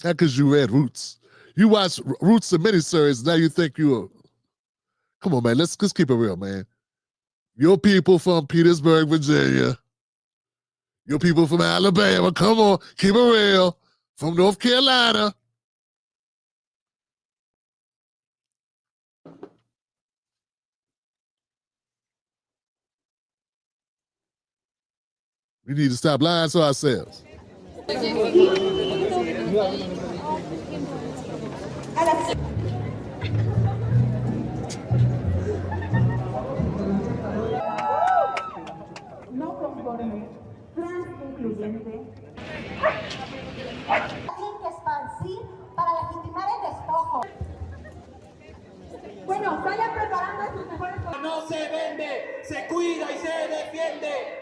Not because you read Roots. You watch Roots and miniseries, now you think you're, come on, man, let's keep it real, man. Your people from Petersburg, Virginia, your people from Alabama, come on, keep it real, from North Carolina. We need to stop lying to ourselves. No conforme, plan incluyente. Que esparcir para legitimar el despojo. Bueno, vayan preparando sus mejores. No se vende, se cuida y se defiende.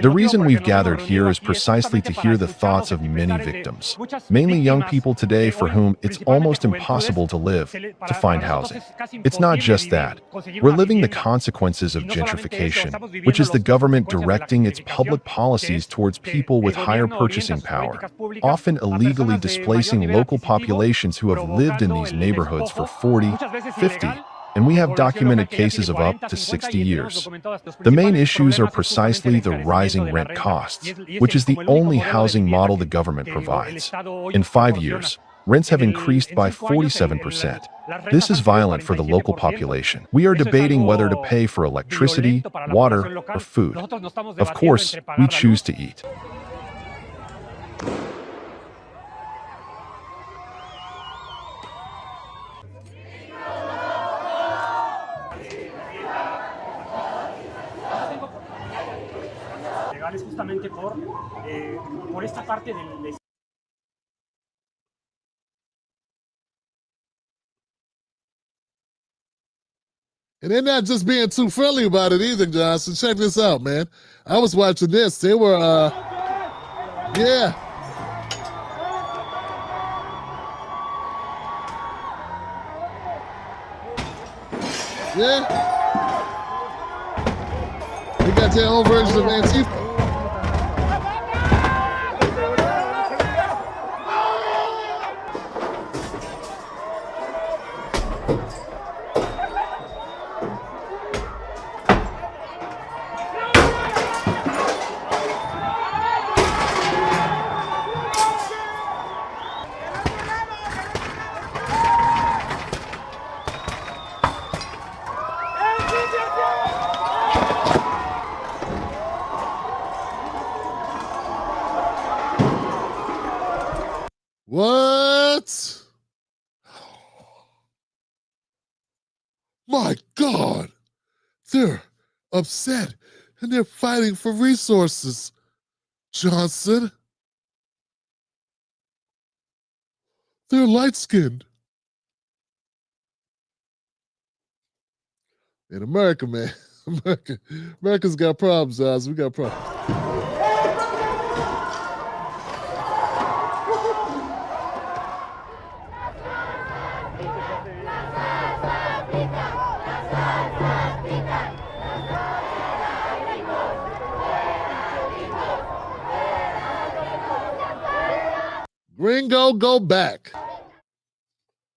The reason we've gathered here is precisely to hear the thoughts of many victims, mainly young people today for whom it's almost impossible to live, to find housing. It's not just that. We're living the consequences of gentrification, which is the government directing its public policies towards people with higher purchasing power, often illegally displacing local populations who have lived in these neighborhoods for 40, 50, and we have documented cases of up to 60 years. The main issues are precisely the rising rent costs, which is the only housing model the government provides. In 5 years, rents have increased by 47%. This is violent for the local population. We are debating whether to pay for electricity, water, or food. Of course, we choose to eat. Justamente por esta parte del. And they're not just being too friendly about it either, Johnson. Check this out, man. I was watching this. They were, yeah. Yeah. They got their own version of Antifa. What? My God. They're upset and they're fighting for resources, Johnson. They're light-skinned. In America, man, America's got problems, guys. We got problems. Gringo, go back.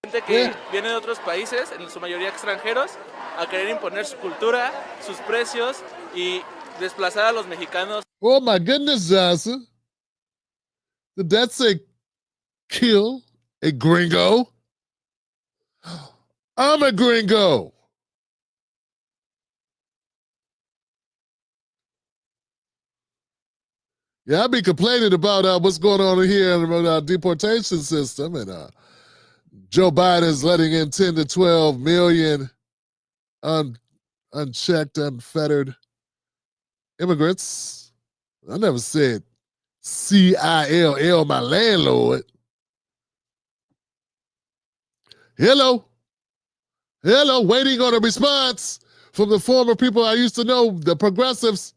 Gente que viene de otros países, en su mayoría extranjeros, a querer imponer su cultura, sus precios y desplazar a los mexicanos. Oh my goodness, Johnson. Did that say kill a gringo? I'm a gringo. Yeah, I've been complaining about what's going on here in the deportation system, and Joe Biden's letting in 10 to 12 million unchecked, unfettered immigrants. I never said CILL, my landlord. Hello, waiting on a response from the former people I used to know, the progressives,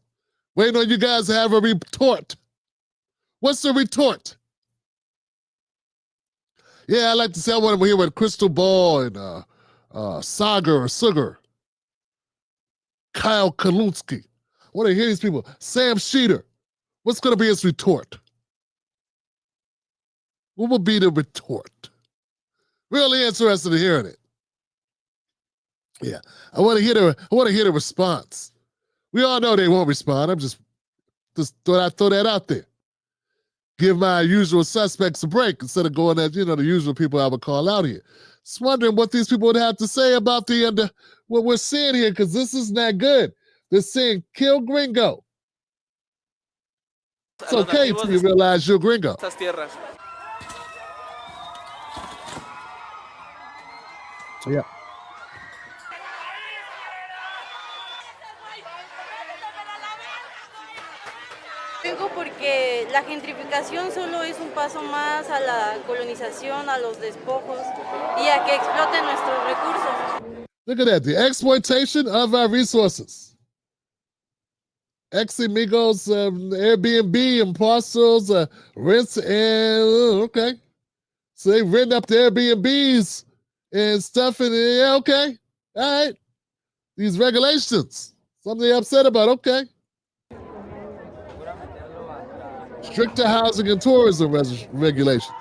waiting on you guys to have a retort. What's the retort? Yeah, I like to say I want to hear with Crystal Ball and Sugar, Kyle Kalunsky. I want to hear these people. Sam Sheeter. What's going to be his retort? What will be the retort? Really interested in hearing it. Yeah, I want to hear the response. We all know they won't respond. I'm just throw that out there. Give my usual suspects a break instead of going at, the usual people I would call out here. Just wondering what these people would have to say about what we're seeing here, because this is not good. They're saying kill gringo. It's okay till you realize you're gringo. Yeah. Vengo porque la gentrificación solo es un paso más a la colonización, a los despojos y a que exploten nuestros recursos. Look at that, the exploitation of our resources. Ex-amigos, Airbnb and parcels, rents, and okay. So they rent up the Airbnbs and stuff, and yeah, okay. All right. These regulations, something they're upset about, okay. Stricter housing and tourism regulations.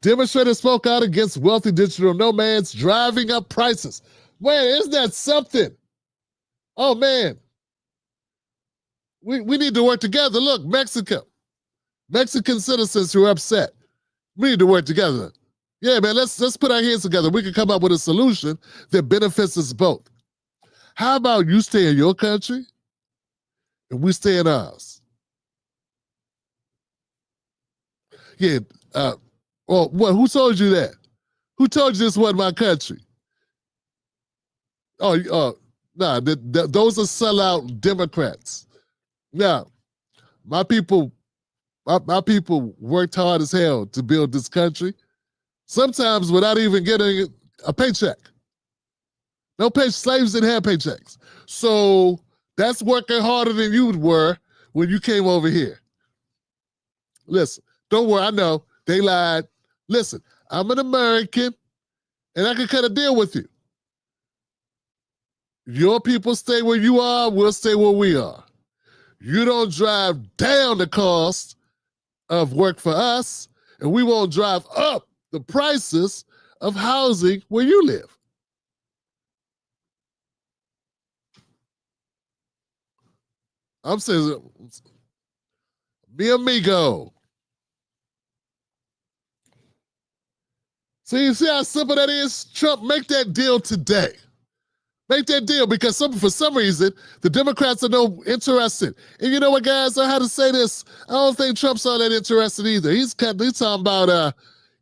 Demonstrators spoke out against wealthy digital nomads driving up prices. Man, isn't that something? Oh, man. We need to work together. Look, Mexican citizens who are upset. We need to work together. Yeah, man, let's put our hands together. We can come up with a solution that benefits us both. How about you stay in your country and we stay in ours? Yeah, well, what? Who told you that? Who told you this wasn't my country? Those are sellout Democrats. Now, my people worked hard as hell to build this country, sometimes without even getting a paycheck. No pay, slaves didn't have paychecks. So that's working harder than you were when you came over here. Listen, don't worry, I know they lied. Listen, I'm an American and I can cut a deal with you. Your people stay where you are, we'll stay where we are. You don't drive down the cost of work for us, and we won't drive up the prices of housing where you live. I'm saying, mi amigo. See how simple that is? Trump, make that deal today. Make that deal because for some reason, the Democrats are no interested. And you know what, guys? I had to say this. I don't think Trump's all that interested either. He's talking about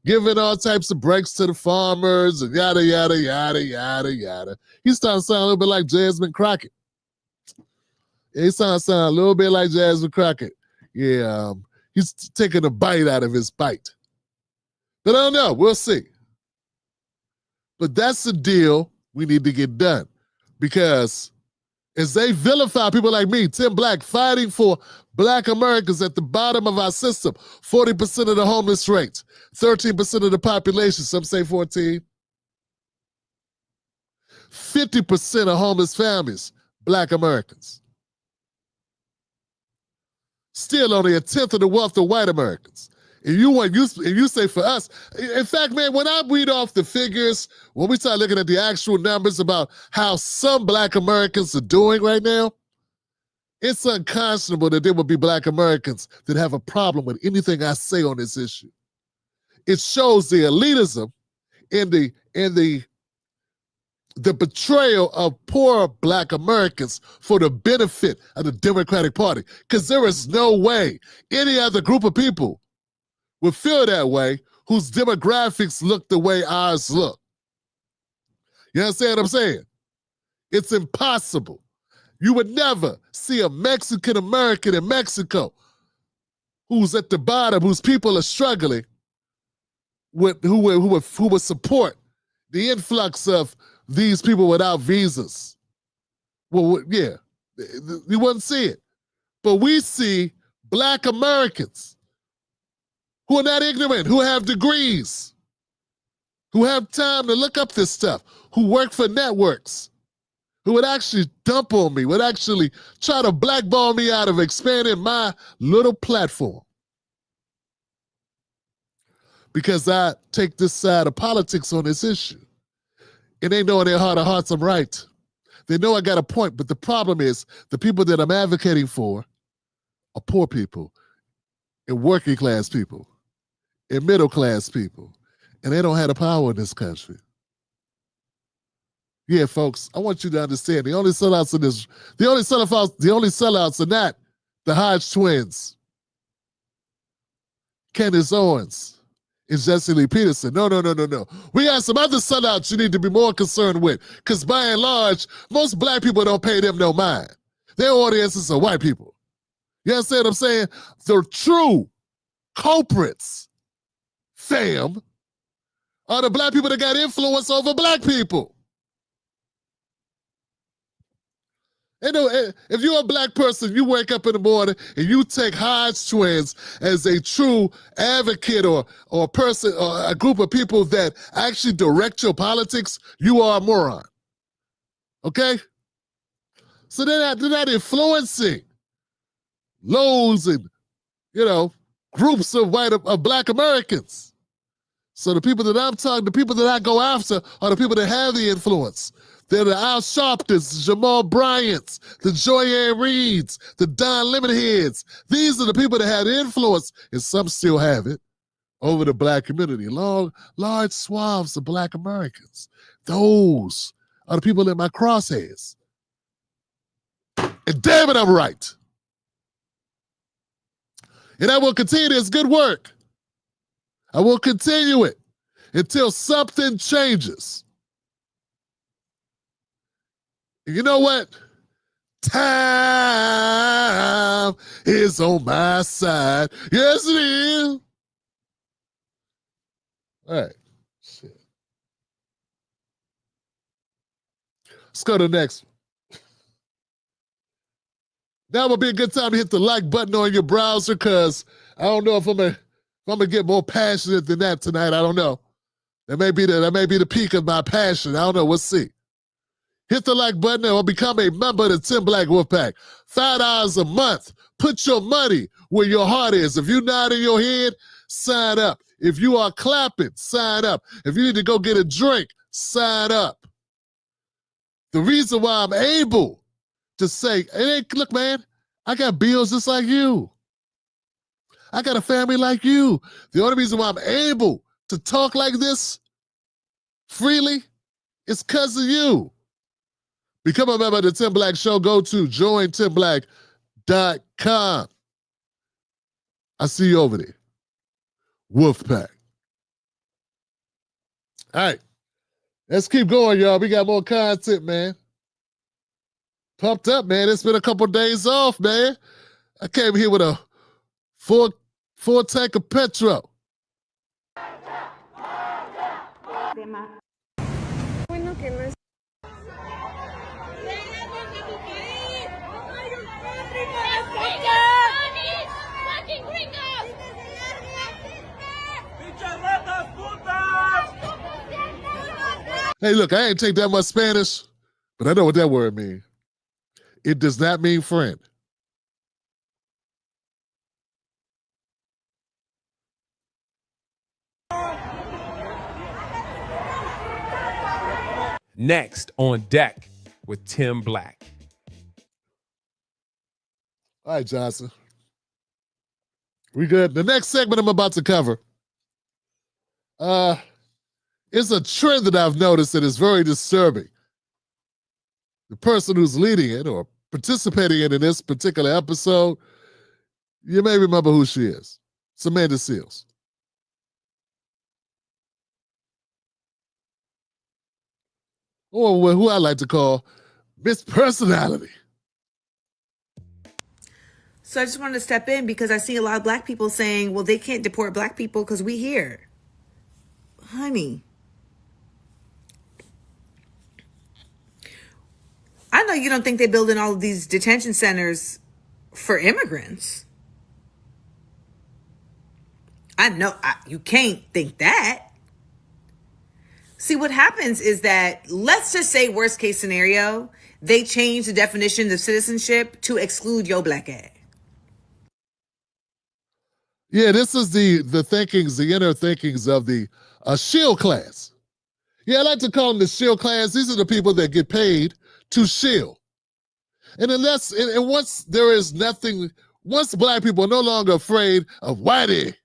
giving all types of breaks to the farmers and yada, yada, yada, yada, yada. He's starting to sound a little bit like Jasmine Crockett. He's starting to sound a little bit like Jasmine Crockett. Yeah, he's taking a bite out of his bite. But I don't know. We'll see. But that's the deal we need to get done. Because as they vilify people like me, Tim Black, fighting for Black Americans at the bottom of our system, 40% of the homeless rate, 13% of the population, some say 14, 50% of homeless families, Black Americans. Still only a tenth of the wealth of white Americans. And you say for us, in fact, man, when I read off the figures, when we start looking at the actual numbers about how some Black Americans are doing right now, it's unconscionable that there will be Black Americans that have a problem with anything I say on this issue. It shows the elitism and the betrayal of poor Black Americans for the benefit of the Democratic Party. Because there is no way any other group of people would feel that way whose demographics look the way ours look. You understand what I'm saying? It's impossible. You would never see a Mexican American in Mexico who's at the bottom, whose people are struggling, who would support the influx of these people without visas. Well, yeah, you wouldn't see it. But we see Black Americans who are not ignorant, who have degrees, who have time to look up this stuff, who work for networks, who would actually dump on me, would actually try to blackball me out of expanding my little platform. Because I take this side of politics on this issue. And they know in their heart of hearts I'm right. They know I got a point, but the problem is the people that I'm advocating for are poor people and working class people and middle class people. And they don't have the power in this country. Yeah, folks, I want you to understand the only sellouts are not the Hodge twins, Candace Owens, and Jesse Lee Peterson. No. We got some other sellouts you need to be more concerned with. Because by and large, most Black people don't pay them no mind. Their audiences are white people. You understand what I'm saying? The true culprits, fam, are the Black people that got influence over Black people. You know, if you're a Black person, you wake up in the morning and you take Hodge twins as a true advocate or a person or a group of people that actually direct your politics, you are a moron. Okay? So they're not influencing loads and, groups of Black Americans. So the people that I'm talking, the people that I go after are the people that have the influence. They're the Al Sharptons, the Jamal Bryants, the Joy Ann Reeds, the Don Lemonheads. These are the people that had influence, and some still have it, over the Black community. Large swaths of Black Americans. Those are the people in my crosshairs. And damn it, I'm right. And I will continue this good work. I will continue it until something changes. You know what? Time is on my side. Yes, it is. All right. Shit. Let's go to the next one. Now would be a good time to hit the like button on your browser because I don't know if I'm gonna get more passionate than that tonight. I don't know. That may be the peak of my passion. I don't know. We'll see. Hit the like button or become a member of the Tim Black Wolfpack. $5 a month. Put your money where your heart is. If you're nodding your head, sign up. If you are clapping, sign up. If you need to go get a drink, sign up. The reason why I'm able to say, hey, look, man, I got bills just like you. I got a family like you. The only reason why I'm able to talk like this freely is because of you. Become a member of the Tim Black Show. Go to jointimblack.com. I see you over there. Wolfpack. All right. Let's keep going, y'all. We got more content, man. Pumped up, man. It's been a couple days off, man. I came here with a full tank of petrol. Hey, look, I ain't take that much Spanish, but I know what that word means. It does not mean friend. Next on deck with Tim Black. All right, Johnson. We good? The next segment I'm about to cover is a trend that I've noticed that is very disturbing. The person who's leading it or participating in this particular episode, you may remember who she is. It's Amanda Shills. Or who I like to call Miss Personality. So I just wanted to step in because I see a lot of black people saying, well, they can't deport black people because we here. Honey. I know you don't think they're building all of these detention centers for immigrants. I know you can't think that. See, what happens is that, let's just say worst case scenario, they change the definition of citizenship to exclude your black ass. Yeah, this is the thinkings, the inner thinkings of the Shill class. Yeah, I like to call them the Shill class. These are the people that get paid to shill. And once there is nothing, once black people are no longer afraid of whitey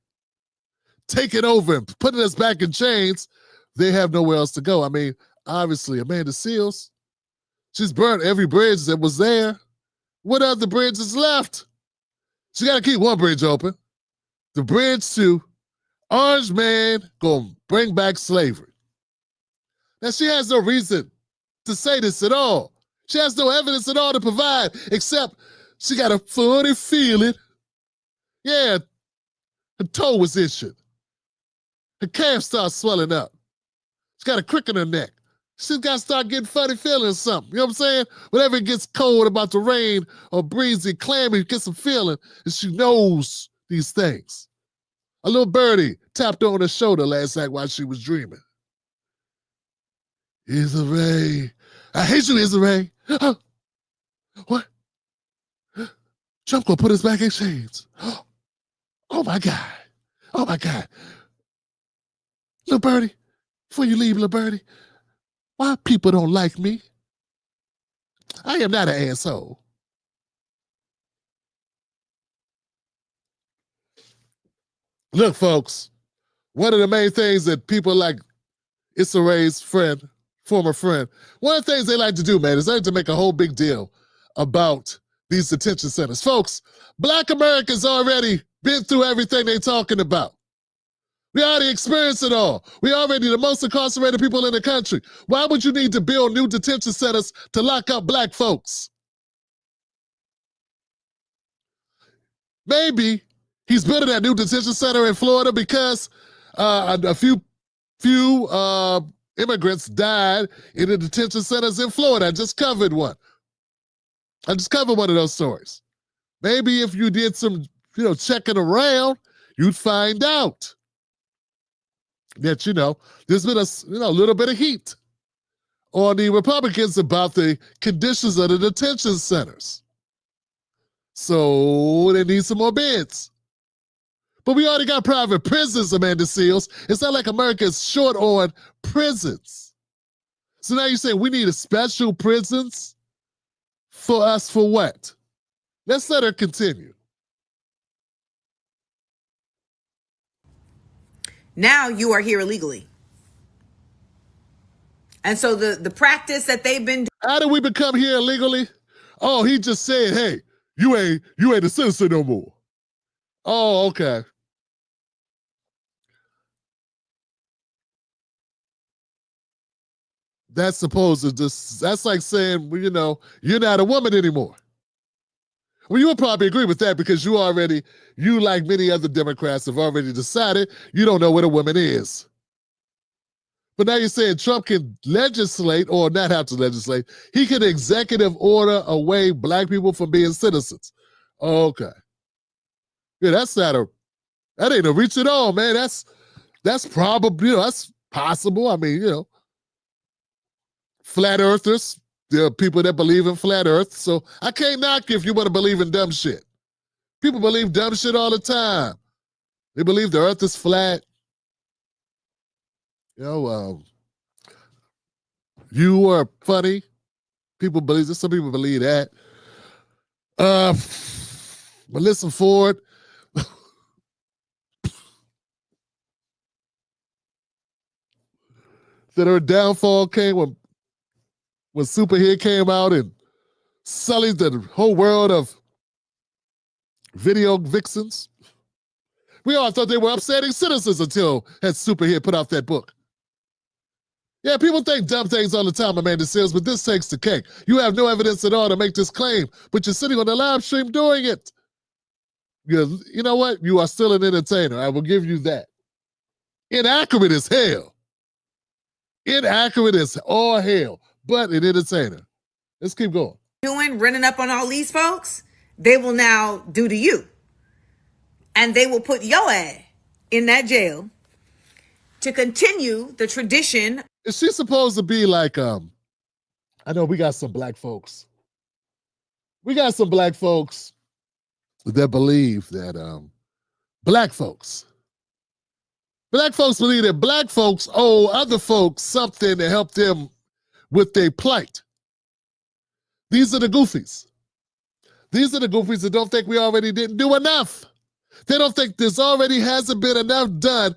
taking over and putting us back in chains, they have nowhere else to go. I mean, obviously, Amanda Shills, she's burnt every bridge that was there. What other bridge is left? She got to keep one bridge open. The bridge to Orange Man gonna bring back slavery. Now, she has no reason to say this at all. She has no evidence at all to provide, except she got a funny feeling. Yeah, her toe was issued. Her calf starts swelling up. She's got a crick in her neck. She's got to start getting funny feelings or something. You know what I'm saying? Whenever it gets cold, about to rain, or breezy, clammy, get some feeling, and she knows these things. A little birdie tapped her on her shoulder last night while she was dreaming. Issa Rae. I hate you, Issa Rae. What? Trump gonna put us back in chains. Oh my God. Oh my God. Little birdie, before you leave, little birdie, why people don't like me? I am not an asshole. Look, folks, one of the main things that people like Issa Rae's friend, former friend, one of the things they like to do, man, is they like to make a whole big deal about these detention centers. Folks, Black Americans already been through everything they're talking about. We already experienced it all. We already the most incarcerated people in the country. Why would you need to build new detention centers to lock up black folks? Maybe he's building that new detention center in Florida because a few immigrants died in the detention centers in Florida. I just covered one. I just covered one of those stories. Maybe if you did some, checking around, you'd find out that, there's been a little bit of heat on the Republicans about the conditions of the detention centers. So they need some more beds. But we already got private prisons, Amanda Shills. It's not like America is short on prisons. So now you say we need a special prisons for us for what? Let's let her continue. Now you are here illegally. And so the practice that they've been doing. How did we become here illegally? Oh, he just said, hey, you ain't a citizen no more. Oh, okay. That's supposed to just, that's like saying, well, you know, you're not a woman anymore. Well, you would probably agree with that because you, like many other Democrats, have already decided you don't know what a woman is. But now you're saying Trump can legislate, or not have to legislate, he can executive order away black people from being citizens. Okay. Yeah, that ain't a reach at all, man. That's probably, that's possible. I mean, flat earthers, there are people that believe in flat earth, so I can't knock you if you want to believe in dumb shit. People believe dumb shit all the time. They believe the earth is flat. You are funny. Some people believe that. Melissa Ford. That her downfall came when Superhit came out and sullied the whole world of video vixens. We all thought they were upstanding citizens until had Superhit put out that book. Yeah, people think dumb things all the time, Amanda Seals, but this takes the cake. You have no evidence at all to make this claim, but you're sitting on the live stream doing it. You know what? You are still an entertainer. I will give you that. Inaccurate as hell. Inaccurate as all hell, but an entertainer. Let's keep going. Running up on all these folks, they will now do to you. And they will put your ass in that jail to continue the tradition. Is she supposed to be like, I know we got some black folks. We got some black folks that believe that black folks believe that black folks owe other folks something to help them with their plight. These are the goofies. These are the goofies that don't think we already didn't do enough. They don't think this already hasn't been enough done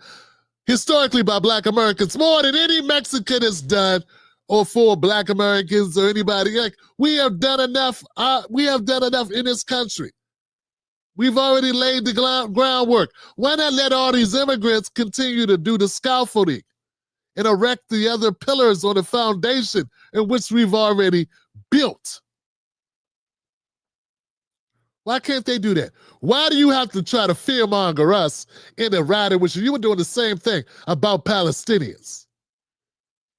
historically by black Americans, more than any Mexican has done or for black Americans or anybody. Like, we have done enough. We have done enough in this country. We've already laid the groundwork. Why not let all these immigrants continue to do the scaffolding and erect the other pillars on the foundation in which we've already built? Why can't they do that? Why do you have to try to fearmonger us in the ride in which you were doing the same thing about Palestinians?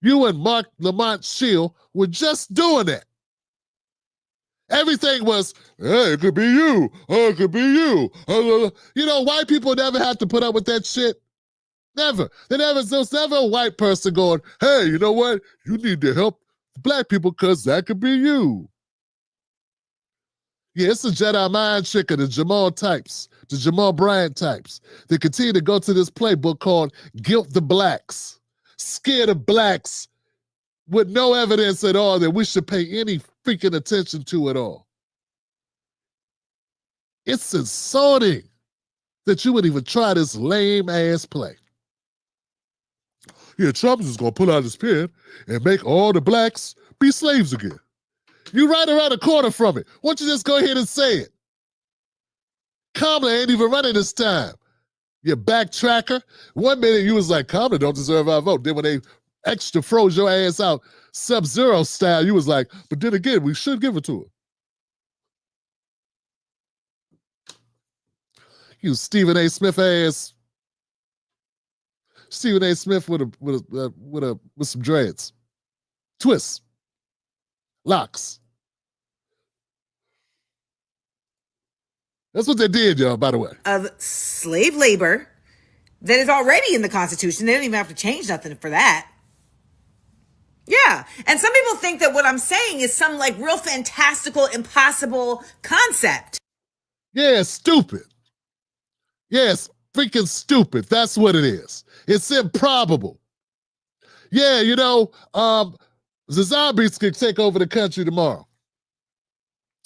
You and Mark Lamont Shill were just doing that. Everything was, hey, it could be you. Oh, it could be you. White people never have to put up with that shit. Never. There's never a white person going, hey, you know what? You need to help black people because that could be you. Yeah, it's the Jedi mind trick of the Jamal types, the Jamal Bryant types. They continue to go to this playbook called Guilt the Blacks. Scared of blacks with no evidence at all that we should pay any freaking attention to at all. It's insulting that you would even try this lame-ass play. Yeah, Trump is going to pull out his pen and make all the blacks be slaves again. You right around the corner from it. Why don't you just go ahead and say it? Kamala ain't even running this time. You backtracker. 1 minute you was like, Kamala don't deserve our vote. Then when they extra froze your ass out, Sub-Zero style, you was like, but then again, we should give it to her. You Stephen A. Smith ass. Stephen A. Smith with some dreads. Twists. Locks. That's what they did, y'all, by the way. Of slave labor that is already in the Constitution. They don't even have to change nothing for that. Yeah. And some people think that what I'm saying is some like real fantastical, impossible concept. Yeah, stupid. Yes, freaking stupid. That's what it is. It's improbable. Yeah, the zombies could take over the country tomorrow.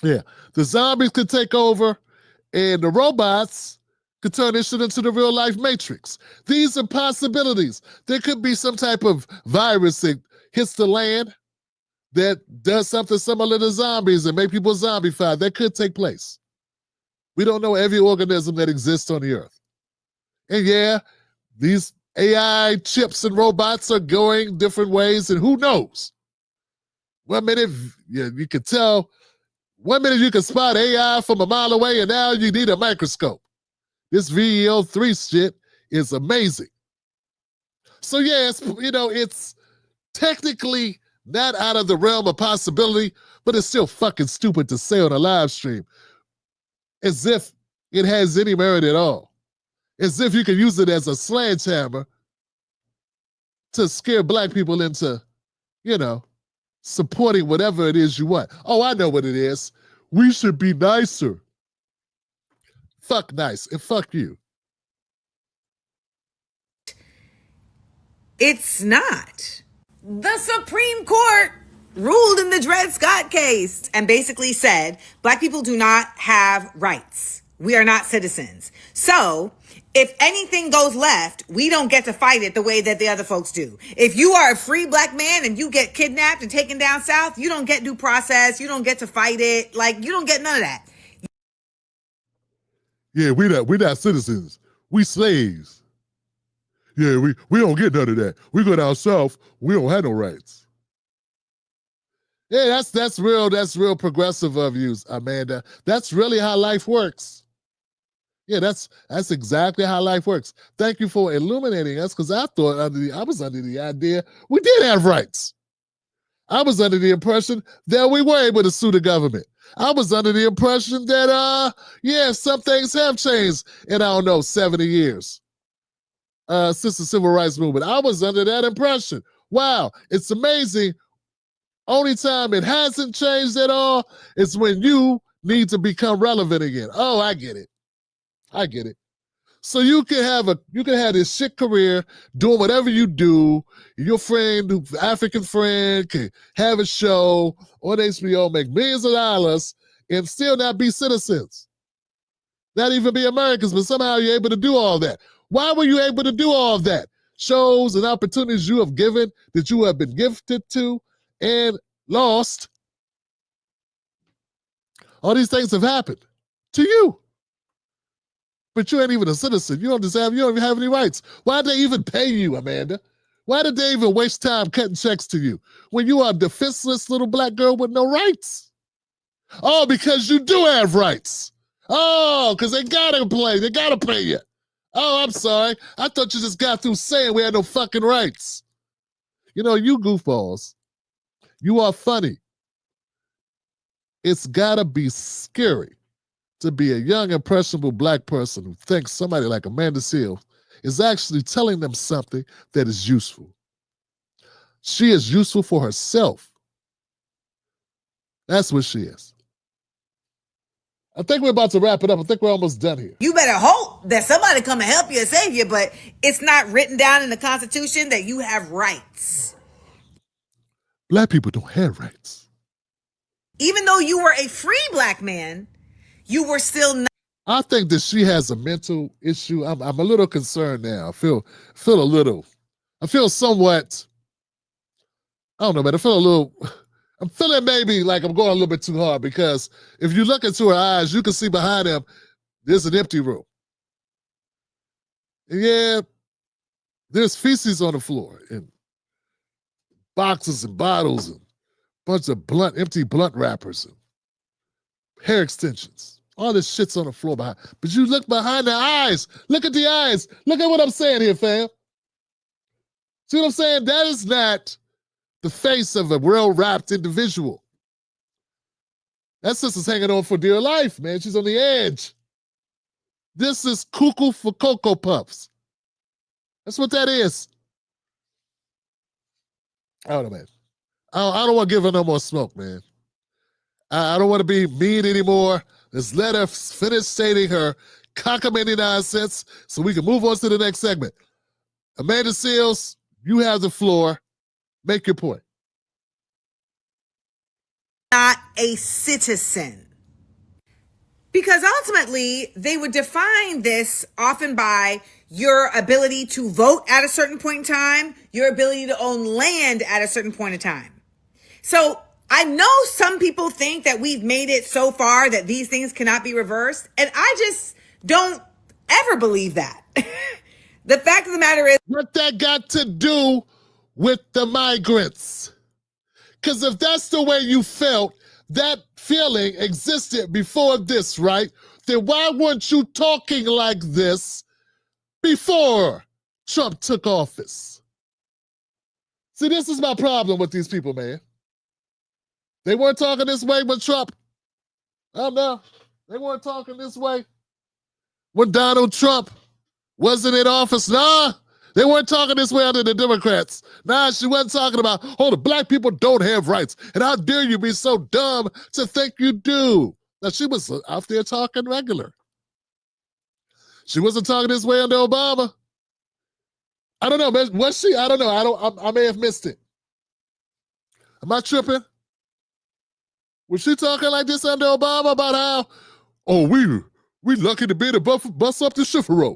Yeah, the zombies could take over and the robots could turn this shit into the real life matrix. These are possibilities. There could be some type of virus that hits the land that does something similar to zombies and make people zombified. That could take place. We don't know every organism that exists on the earth. And yeah, these AI chips and robots are going different ways, and who knows? 1 minute, you can tell, 1 minute you can spot AI from a mile away, and now you need a microscope. This VEO3 shit is amazing. So yeah, it's technically not out of the realm of possibility, but it's still fucking stupid to say on a live stream as if it has any merit at all. As if you can use it as a sledgehammer to scare black people into, supporting whatever it is you want. Oh, I know what it is. We should be nicer. Fuck nice and fuck you. It's not. The Supreme Court ruled in the Dred Scott case and basically said black people do not have rights. We are not citizens. So if anything goes left, we don't get to fight it the way that the other folks do. If you are a free black man and you get kidnapped and taken down south, you don't get due process. You don't get to fight it. Like, you don't get none of that. Yeah, we're not citizens. We slaves. Yeah, we don't get none of that. We go down south, we don't have no rights. Yeah, that's real progressive of you, Amanda. That's really how life works. Yeah, that's exactly how life works. Thank you for illuminating us, because I thought I was under the idea we did have rights. I was under the impression that we were able to sue the government. I was under the impression that some things have changed in 70 years since the civil rights movement. I was under that impression. Wow, it's amazing. Only time it hasn't changed at all is when you need to become relevant again. Oh, I get it. So you can have this shit career doing whatever you do. Your friend, African friend, can have a show on HBO, make millions of dollars, and still not be citizens. Not even be Americans, but somehow you're able to do all that. Why were you able to do all of that? Shows and opportunities you have given, that you have been gifted to and lost. All these things have happened to you. But you ain't even a citizen. You don't even have any rights. Why did they even pay you, Amanda? Why did they even waste time cutting checks to you when you are a defenseless little black girl with no rights? Oh, because you do have rights. Oh, because they gotta pay you. Oh, I'm sorry. I thought you just got through saying we had no fucking rights. You goofballs. You are funny. It's gotta be scary to be a young, impressionable black person who thinks somebody like Amanda Seales is actually telling them something that is useful. She is useful for herself. That's what she is. I think we're about to wrap it up. I think we're almost done here. You better hope that somebody come and help you and save you, but it's not written down in the Constitution that you have rights. Black people don't have rights. Even though you were a free black man, you were still not. I think that she has a mental issue. I'm a little concerned now. I feel somewhat, I don't know, man. I'm feeling maybe like I'm going a little bit too hard, because if you look into her eyes, you can see behind them, there's an empty room. And yeah, there's feces on the floor and boxes and bottles and a bunch of empty blunt wrappers and hair extensions. All this shit's on the floor behind. But you look behind the eyes. Look at the eyes. Look at what I'm saying here, fam. See what I'm saying? That is not the face of a well-wrapped individual. That sister's hanging on for dear life, man. She's on the edge. This is cuckoo for Cocoa Puffs. That's what that is. I don't know, man. I don't want to give her no more smoke, man. I don't want to be mean anymore. Let's let her finish stating her cockamamie nonsense so we can move on to the next segment. Amanda Seales, you have the floor. Make your point. Not a citizen. Because ultimately, they would define this often by your ability to vote at a certain point in time, your ability to own land at a certain point in time. So I know some people think that we've made it so far that these things cannot be reversed. And I just don't ever believe that. The fact of the matter is, what that got to do with the migrants? Because if that's the way you felt, that feeling existed before this, right? Then why weren't you talking like this before Trump took office? See, this is my problem with these people, man. They weren't talking this way when Trump, I don't know, they weren't talking this way when Donald Trump wasn't in office. Nah, they weren't talking this way under the Democrats. Nah, she wasn't talking about, oh, the black people don't have rights. And how dare you be so dumb to think you do? Now, she was out there talking regular. She wasn't talking this way under Obama. I don't know, was she? I don't know. I may have missed it. Am I tripping? Was she talking like this under Obama about how, oh, we lucky to be able to bust up the Schiffer?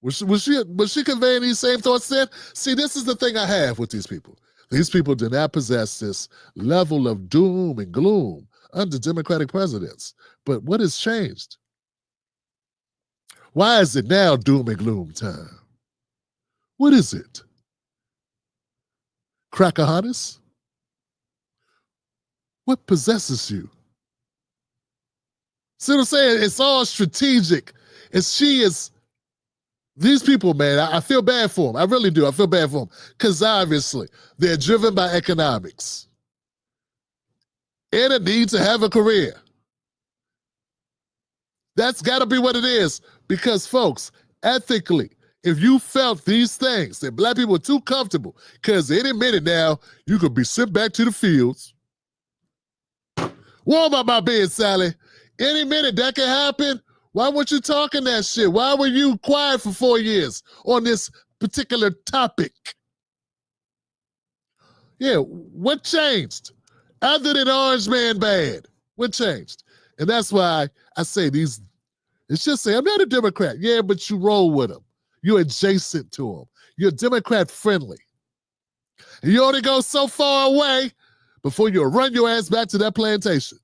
Was she conveying these same thoughts then? See, this is the thing I have with these people. These people do not possess this level of doom and gloom under Democratic presidents. But what has changed? Why is it now doom and gloom time? What is it? Crackahonis? What possesses you? See what I'm saying? It's all strategic. These people, man, I feel bad for them. I really do. I feel bad for them. Because obviously, they're driven by economics. And a need to have a career. That's got to be what it is. Because, folks, ethically, if you felt these things, that black people are too comfortable, because any minute now, you could be sent back to the fields. Warm up my bed, Sally. Any minute that can happen. Why weren't you talking that shit? Why were you quiet for 4 years on this particular topic? Yeah, what changed? Other than Orange Man bad, what changed? And that's why I say these, it's just say, I'm not a Democrat. Yeah, but you roll with them. You're adjacent to them. You're Democrat friendly. And you only go so far away before you run your ass back to that plantation.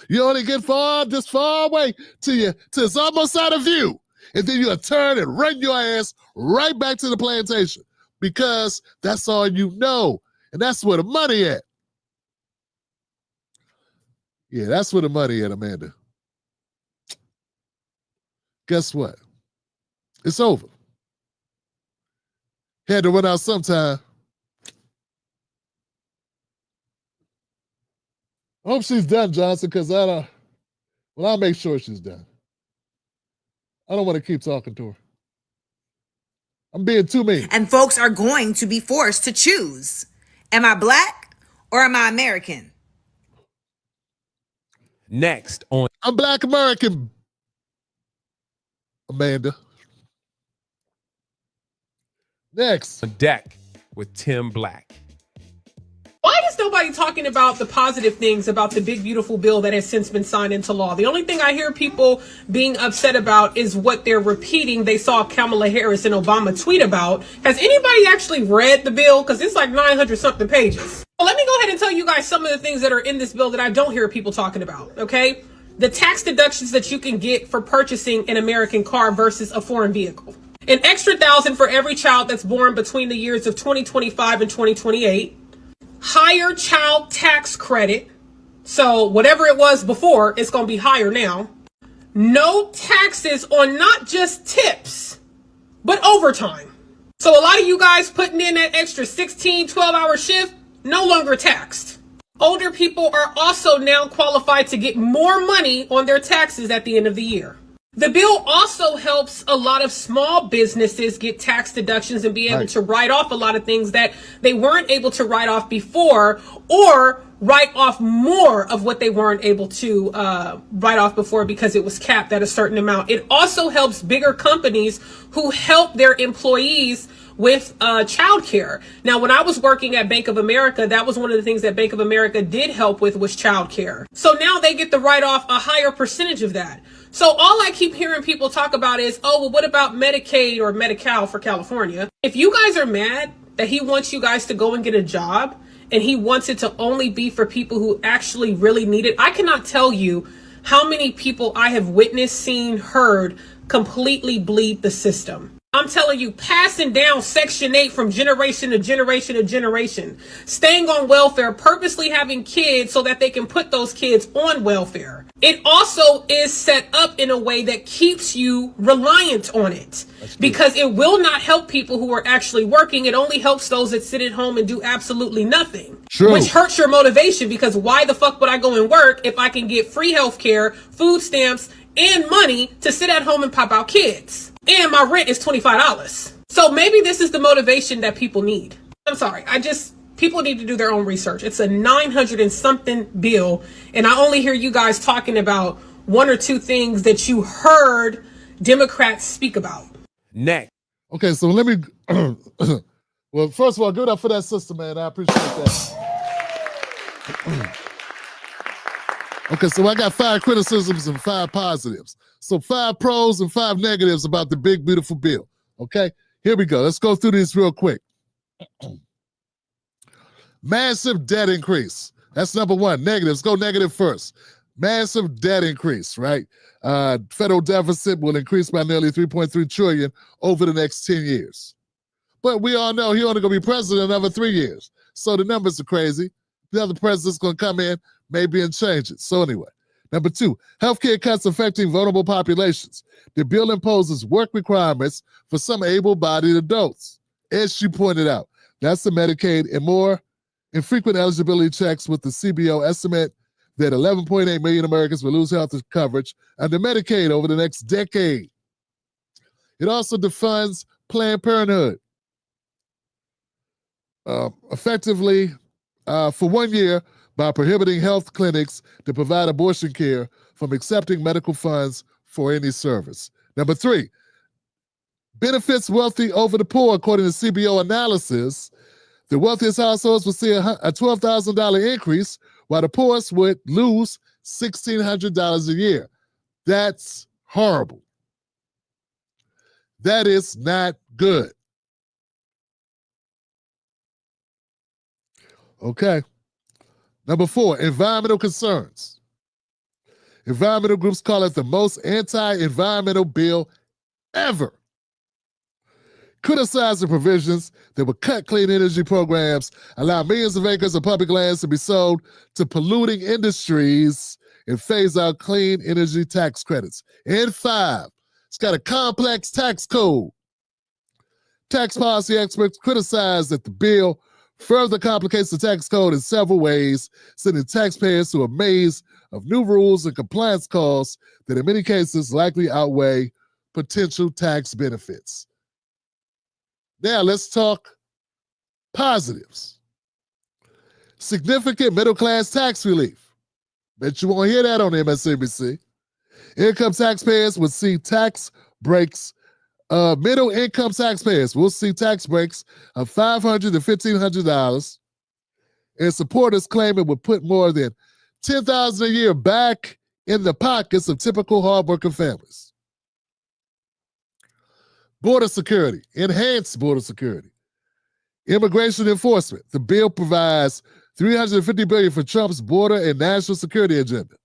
You only get this far away till it's almost out of view. And then you'll turn and run your ass right back to the plantation because that's all you know. And that's where the money at. Yeah, that's where the money at, Amanda. Guess what? It's over. Had to run out sometime. I hope she's done, Johnson, because I'll make sure she's done. I don't want to keep talking to her. I'm being too mean. And folks are going to be forced to choose. Am I black or am I American? Next on I'm Black American, Amanda. Next. On deck with Tim Black. Why is nobody talking about the positive things about the big, beautiful bill that has since been signed into law? The only thing I hear people being upset about is what they're repeating they saw Kamala Harris and Obama tweet about. Has anybody actually read the bill? Because it's like 900 something pages. Well, let me go ahead and tell you guys some of the things that are in this bill that I don't hear people talking about, okay? The tax deductions that you can get for purchasing an American car versus a foreign vehicle. An extra $1,000 for every child that's born between the years of 2025 and 2028. Higher child tax credit. So whatever it was before, it's going to be higher now. No taxes on not just tips, but overtime. So a lot of you guys putting in that extra 16, 12-hour shift, no longer taxed. Older people are also now qualified to get more money on their taxes at the end of the year. The bill also helps a lot of small businesses get tax deductions and be able to write off a lot of things that they weren't able to write off before, or write off more of what they weren't able to write off before because it was capped at a certain amount. It also helps bigger companies who help their employees with childcare. Now, when I was working at Bank of America, that was one of the things that Bank of America did help with was childcare. So now they get to write off a higher percentage of that. So all I keep hearing people talk about is, oh, well, what about Medicaid or Medi-Cal for California? If you guys are mad that he wants you guys to go and get a job, and he wants it to only be for people who actually really need it. I cannot tell you how many people I have witnessed, seen, heard completely bleed the system. I'm telling you, passing down Section 8 from generation to generation to generation, staying on welfare, purposely having kids so that they can put those kids on welfare. It also is set up in a way that keeps you reliant on it, because it will not help people who are actually working. It only helps those that sit at home and do absolutely nothing, which hurts your motivation, because why the fuck would I go and work if I can get free healthcare, food stamps, and money to sit at home and pop out kids? And my rent is $25. So maybe this is the motivation that people need. I'm sorry. People need to do their own research. It's a 900 and something bill. And I only hear you guys talking about one or two things that you heard Democrats speak about. Next. Okay, so let me, well, first of all, give it up for that sister, man. I appreciate that. Okay, so I got 5 criticisms and 5 positives. So 5 pros and 5 negatives about the big, beautiful bill. Okay, here we go. Let's go through these real quick. Massive debt increase. That's number 1. Negatives. Go negative first. Massive debt increase, right? Federal deficit will increase by nearly $3.3 trillion over the next 10 years. But we all know he only going to be president another 3 years. So the numbers are crazy. The other president's going to come in, maybe, and change it. So anyway. Number 2, healthcare cuts affecting vulnerable populations. The bill imposes work requirements for some able-bodied adults. As she pointed out, that's the Medicaid and more infrequent eligibility checks, with the CBO estimate that 11.8 million Americans will lose health coverage under Medicaid over the next decade. It also defunds Planned Parenthood. Effectively, for 1 year, by prohibiting health clinics to provide abortion care from accepting medical funds for any service. Number 3, benefits wealthy over the poor. According to CBO analysis, the wealthiest households will see a $12,000 increase, while the poorest would lose $1,600 a year. That's horrible. That is not good. Okay. Number 4, environmental concerns. Environmental groups call it the most anti-environmental bill ever. Criticizing provisions that would cut clean energy programs, allow millions of acres of public lands to be sold to polluting industries, and phase out clean energy tax credits. And 5, it's got a complex tax code. Tax policy experts criticize that the bill further complicates the tax code in several ways, sending taxpayers to a maze of new rules and compliance costs that in many cases likely outweigh potential tax benefits. Now let's talk positives. Significant middle-class tax relief. Bet you won't hear that on MSNBC. Income taxpayers would see tax breaks. Middle-income taxpayers will see tax breaks of $500 to $1,500, and supporters claim it would put more than $10,000 a year back in the pockets of typical hardworking families. Border security, enhanced border security. Immigration enforcement. The bill provides $350 billion for Trump's border and national security agenda.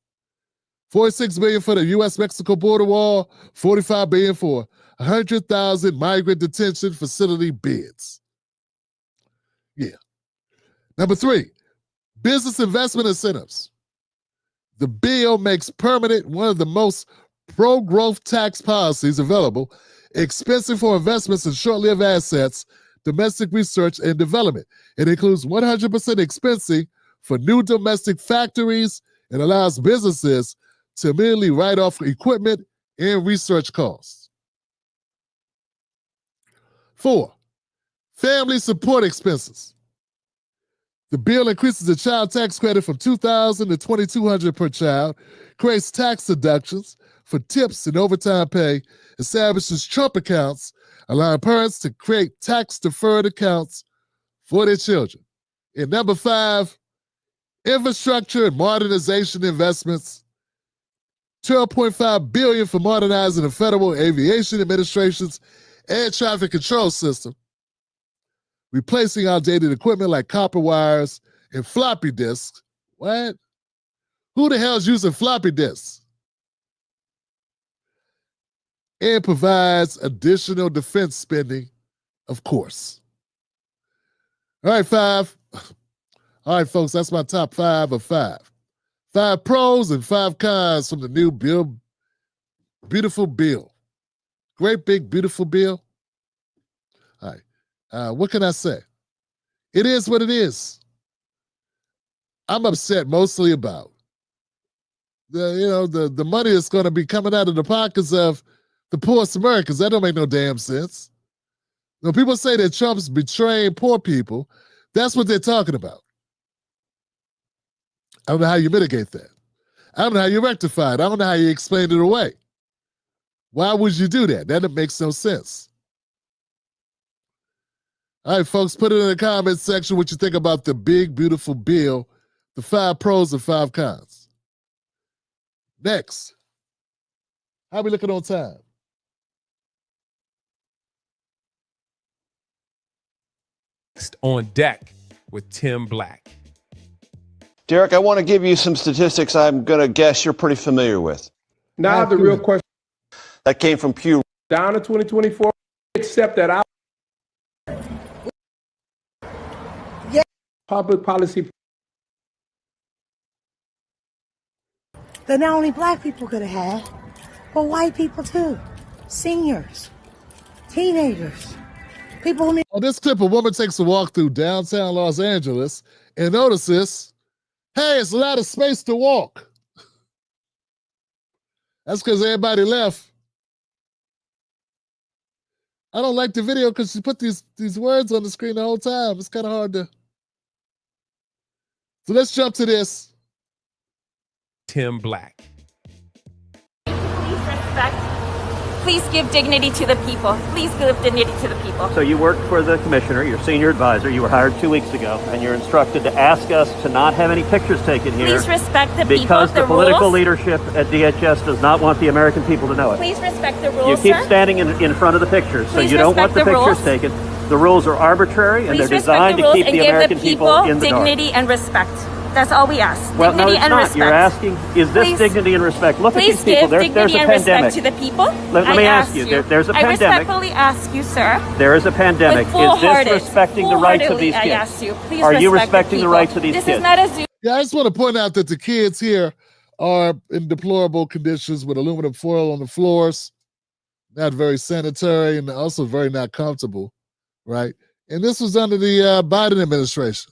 $46 billion for the U.S.-Mexico border wall, $45 billion for 100,000 migrant detention facility beds. Yeah. Number 3, business investment incentives. The bill makes permanent one of the most pro-growth tax policies available, expensive for investments in short-lived assets, domestic research and development. It includes 100% expensing for new domestic factories and allows businesses to immediately write off equipment and research costs. 4, family support expenses. The bill increases the child tax credit from $2,000 to $2,200 per child, creates tax deductions for tips and overtime pay, establishes Trump accounts, allowing parents to create tax-deferred accounts for their children. And number 5, infrastructure and modernization investments. $12.5 billion for modernizing the Federal Aviation Administration's air traffic control system. replacing outdated equipment like copper wires and floppy disks. What? Who the hell's using floppy disks? And provides additional defense spending, of course. All right, 5. All right, folks, that's my top 5 of 5. 5 pros and 5 cons from the new beautiful bill. Great big beautiful bill. All right, what can I say? It is what it is. I'm upset mostly about the money that's going to be coming out of the pockets of the poorest Americans. That don't make no damn sense. When people say that Trump's betraying poor people, that's what they're talking about. I don't know how you mitigate that. I don't know how you rectify it. I don't know how you explain it away. Why would you do that? That makes no sense. All right, folks, put it in the comments section what you think about the big, beautiful bill, the 5 pros and 5 cons. Next, how we looking on time? Next on deck with Tim Black. Derek, I want to give you some statistics I'm going to guess you're pretty familiar with. Now the real question. That came from Pew. Down to 2024, except that our public policy. That not only black people could have had, but white people too. Seniors, teenagers, people who need. On this clip, a woman takes a walk through downtown Los Angeles and notices, hey, it's a lot of space to walk. That's because everybody left. I don't like the video because she put these words on the screen the whole time. It's kind of hard to. So let's jump to this. Tim Black. Please respect. Please give dignity to the people. Please give dignity to the people. So you worked for the commissioner, your senior advisor. You were hired 2 weeks ago, and you're instructed to ask us to not have any pictures taken here. Please respect the people. Because the rules. political leadership at DHS does not want the American people to know it. Please respect the rules, You keep sir. standing in front of the pictures, so Please you don't want the respect the pictures rules. taken. The rules are arbitrary, and Please they're respect designed the to rules keep and the give American the people in the dark. dignity and respect. That's all we ask. Well, no, dignity it's and not. respect. You're asking, is this Please- dignity and respect? Look at Please these people. give There's dignity a and pandemic. respect to the people. Let me ask you, there's a I pandemic. respectfully ask you, sir. There is a pandemic. Is full-hearted- this respecting the rights of these full-heartedly, kids? I ask you, please Are you respect the respecting the people. rights of these This kids? is not a zoo. Yeah, I just want to point out that the kids here are in deplorable conditions with aluminum foil on the floors, not very sanitary and also very not comfortable, right? And this was under the Biden administration.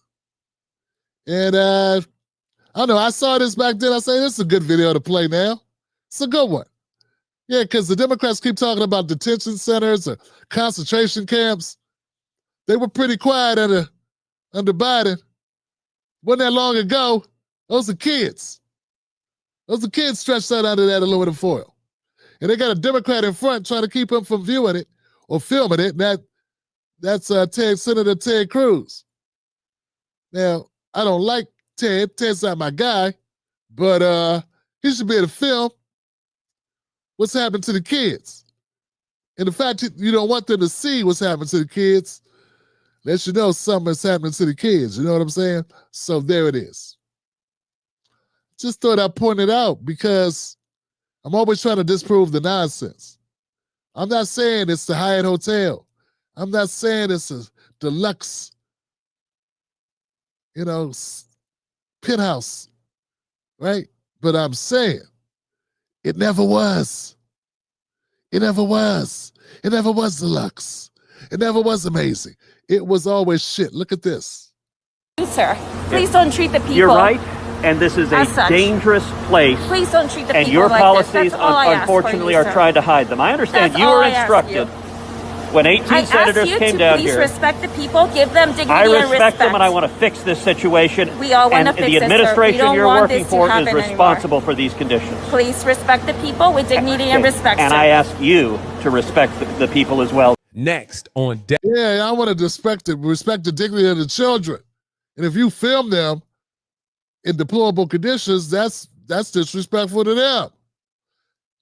And I don't know, I saw this back then. I say, this is a good video to play now. It's a good one. Yeah, because the Democrats keep talking about detention centers or concentration camps. They were pretty quiet under Biden. Wasn't that long ago. Those are kids. Those are kids stretched out under that aluminum foil. And they got a Democrat in front trying to keep them from viewing it or filming it. And that's Senator Ted Cruz. Now, I don't like Ted. Ted's not my guy. But he should be able to film what's happened to the kids. And the fact that you don't want them to see what's happened to the kids lets you know something's happening to the kids. You know what I'm saying? So there it is. Just thought I'd point it out because I'm always trying to disprove the nonsense. I'm not saying it's the Hyatt Hotel. I'm not saying it's a deluxe, penthouse, right? But I'm saying it never was. It never was. It never was deluxe. It never was amazing. It was always shit. Look at this. Sir, please don't treat the people. You're right, and this is a as such. dangerous place. Please don't treat the And people your like policies, this. That's all I ask for unfortunately, you, are sir. trying to hide them. I understand That's you all were I ask instructed you. when 18 I senators ask you came to down please here. respect the people, give them dignity I and respect them, and I respect. want to fix this situation. We all want to and fix the this, sir. We administration don't you're want working this to for is happen anymore. responsible for these conditions. Please respect the people with dignity and respect, And sir. I ask you to respect the people as well. Next on deck. Yeah, I want to respect the dignity of the children. And if you film them in deplorable conditions, that's disrespectful to them.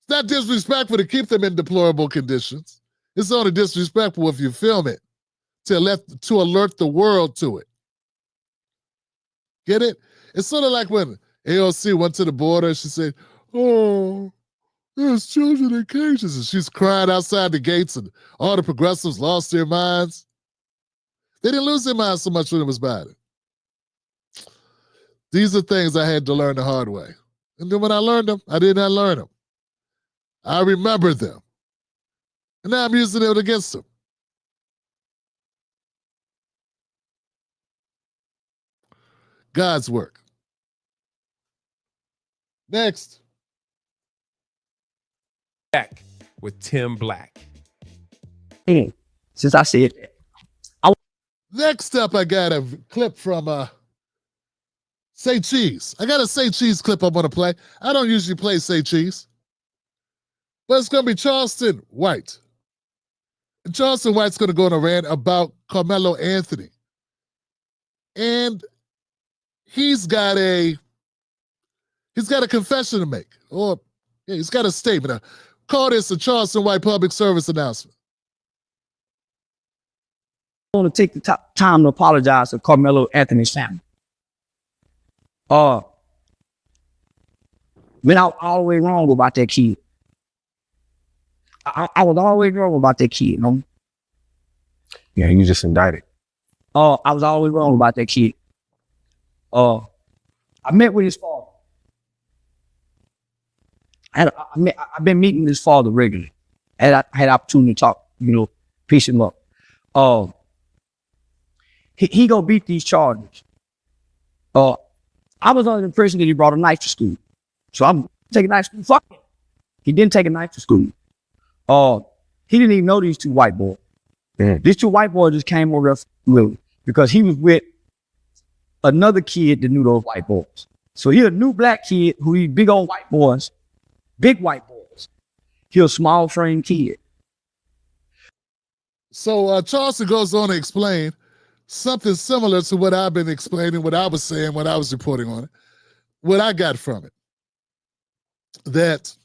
It's not disrespectful to keep them in deplorable conditions. It's only disrespectful if you film it. to alert the world to it. Get it? It's sort of like when AOC went to the border and she said, "Oh, there's children in cages," and she's crying outside the gates, and all the progressives lost their minds. They didn't lose their minds so much when it was Biden. These are things I had to learn the hard way. And then when I learned them, I did not learn them. I remembered them. And now I'm using it against them. God's work. Next. Back with Tim Black. Hey, since I said that. Next up, I got a clip from Say Cheese. I got a Say Cheese clip I want to play. I don't usually play Say Cheese. But it's going to be Charleston White. And Charleston White's going to go on a rant about Karmelo Anthony. And he's got a confession to make. Or he's got a statement. Call this a Charleston White public service announcement. I want to take the time to apologize to Karmelo Anthony's family. Went out all the way wrong about that kid. I was always wrong about that kid, you know? Yeah, you just indicted. I was always wrong about that kid. I met with his father. I've been meeting his father regularly. And I had opportunity to talk, piece him up. He gonna beat these charges. I was under the impression that he brought a knife to school. So I'm taking a knife to school. Fuck him. He didn't take a knife to school. He didn't even know these two white boys. These two white boys just came over there because he was with another kid that knew those white boys. So he a new black kid who these big old white boys, big white boys. He a small frame kid. So Charleston goes on to explain something similar to what I've been explaining, what I was saying when I was reporting on it, what I got from it. That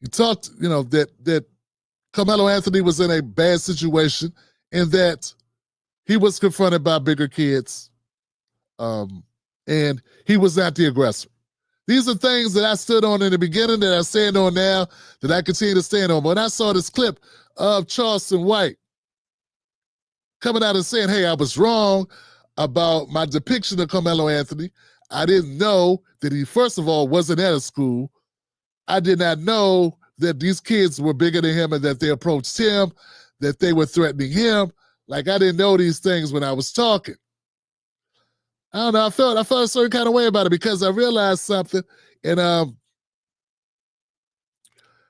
he talked, that Karmelo Anthony was in a bad situation and that he was confronted by bigger kids and he was not the aggressor. These are things that I stood on in the beginning, that I stand on now, that I continue to stand on. But when I saw this clip of Charleston White coming out and saying, hey, I was wrong about my depiction of Karmelo Anthony. I didn't know that he, first of all, wasn't at a school. I did not know that these kids were bigger than him and that they approached him, that they were threatening him. Like, I didn't know these things when I was talking. I don't know, I felt a certain kind of way about it because I realized something. And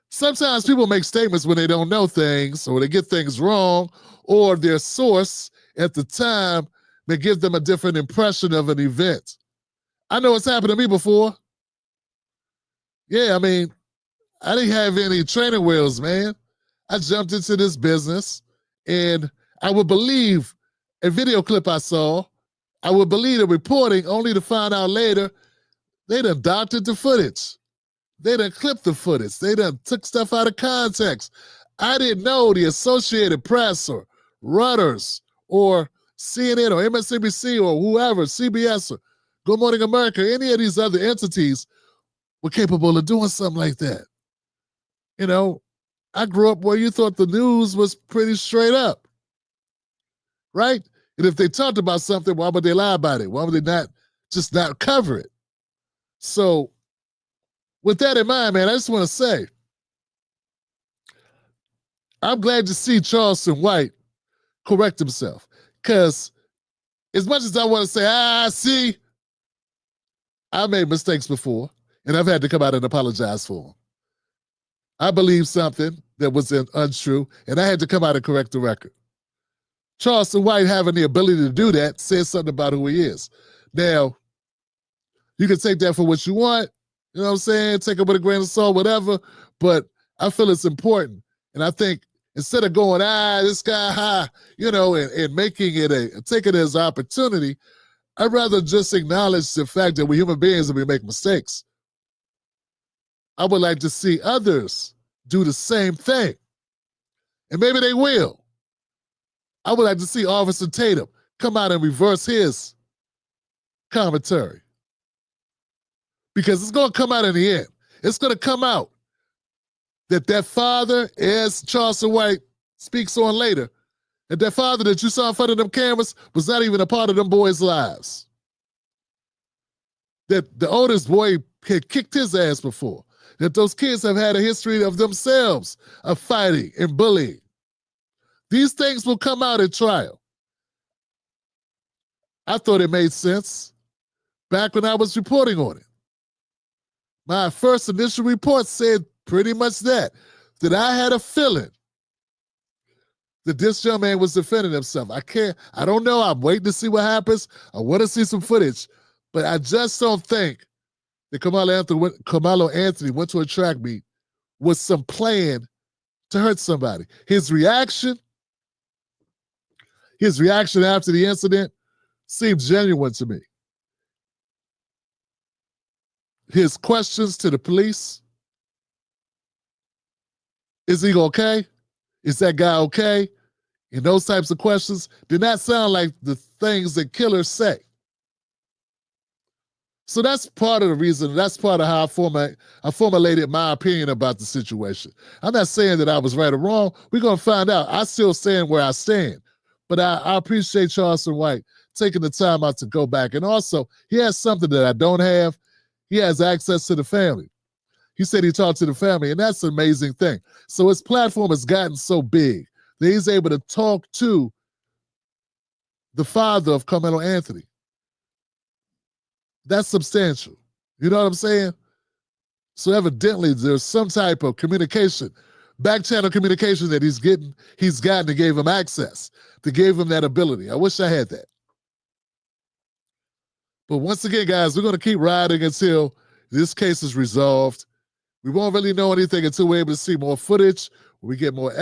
sometimes people make statements when they don't know things or they get things wrong, or their source at the time may give them a different impression of an event. I know it's happened to me before. Yeah, I mean, I didn't have any training wheels, man. I jumped into this business and I would believe a video clip I saw. I would believe the reporting only to find out later they done doctored the footage. They done clipped the footage. They done took stuff out of context. I didn't know the Associated Press or Reuters or CNN or MSNBC or whoever, CBS or Good Morning America, any of these other entities were capable of doing something like that. You know, I grew up where you thought the news was pretty straight up, right? And if they talked about something, why would they lie about it? Why would they not cover it? So with that in mind, man, I just want to say, I'm glad to see Charleston White correct himself. Because as much as I want to say, see, I made mistakes before, and I've had to come out and apologize for them. I believed something that was untrue, and I had to come out and correct the record. Charleston White, having the ability to do that, says something about who he is. Now, you can take that for what you want, you know what I'm saying? Take it with a grain of salt, whatever, but I feel it's important. And I think instead of going, this guy, and making it taking it as an opportunity, I'd rather just acknowledge the fact that we're human beings and we make mistakes. I would like to see others do the same thing. And maybe they will. I would like to see Officer Tatum come out and reverse his commentary. Because it's going to come out in the end. It's going to come out that father, as Charleston White speaks on later, that father that you saw in front of them cameras was not even a part of them boys' lives. That the oldest boy had kicked his ass before. That those kids have had a history of themselves of fighting and bullying. These things will come out at trial. I thought it made sense back when I was reporting on it. My first initial report said pretty much that I had a feeling that this young man was defending himself. I don't know. I'm waiting to see what happens. I want to see some footage, but I just don't think that Karmelo Anthony went to a track meet with some plan to hurt somebody. His reaction after the incident seemed genuine to me. His questions to the police, is he okay? Is that guy okay? And those types of questions did not sound like the things that killers say. So that's part of the reason, that's part of how I formulated my opinion about the situation. I'm not saying that I was right or wrong. We're going to find out. I still stand where I stand. But I appreciate Charleston White taking the time out to go back. And also, he has something that I don't have. He has access to the family. He said he talked to the family, and that's an amazing thing. So his platform has gotten so big that he's able to talk to the father of Karmelo Anthony. That's substantial. You know what I'm saying? So evidently there's some type of communication, back channel communication that he's gotten that gave him access, that gave him that ability. I wish I had that. But once again, guys, we're going to keep riding until this case is resolved. We won't really know anything until we're able to see more footage, we get more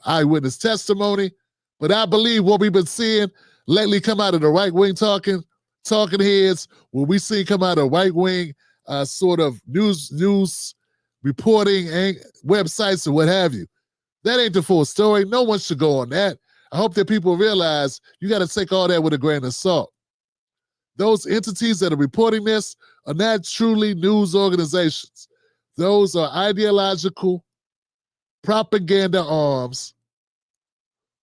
eyewitness testimony. But I believe what we've been seeing lately come out of the right-wing talking heads, what we see come out of right-wing sort of news reporting and websites and what have you. That ain't the full story. No one should go on that. I hope that people realize you got to take all that with a grain of salt. Those entities that are reporting this are not truly news organizations. Those are ideological propaganda arms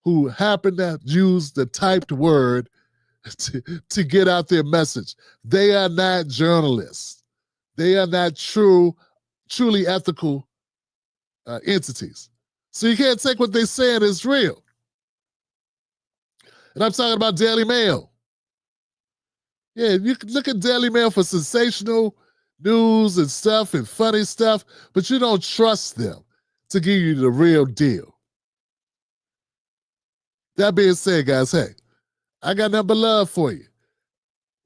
who happen to use the typed word to get out their message. They are not journalists. They are not truly ethical entities. So you can't take what they're saying as real. And I'm talking about Daily Mail. Yeah, you can look at Daily Mail for sensational news and stuff and funny stuff, but you don't trust them to give you the real deal. That being said, guys, hey, I got nothing but love for you.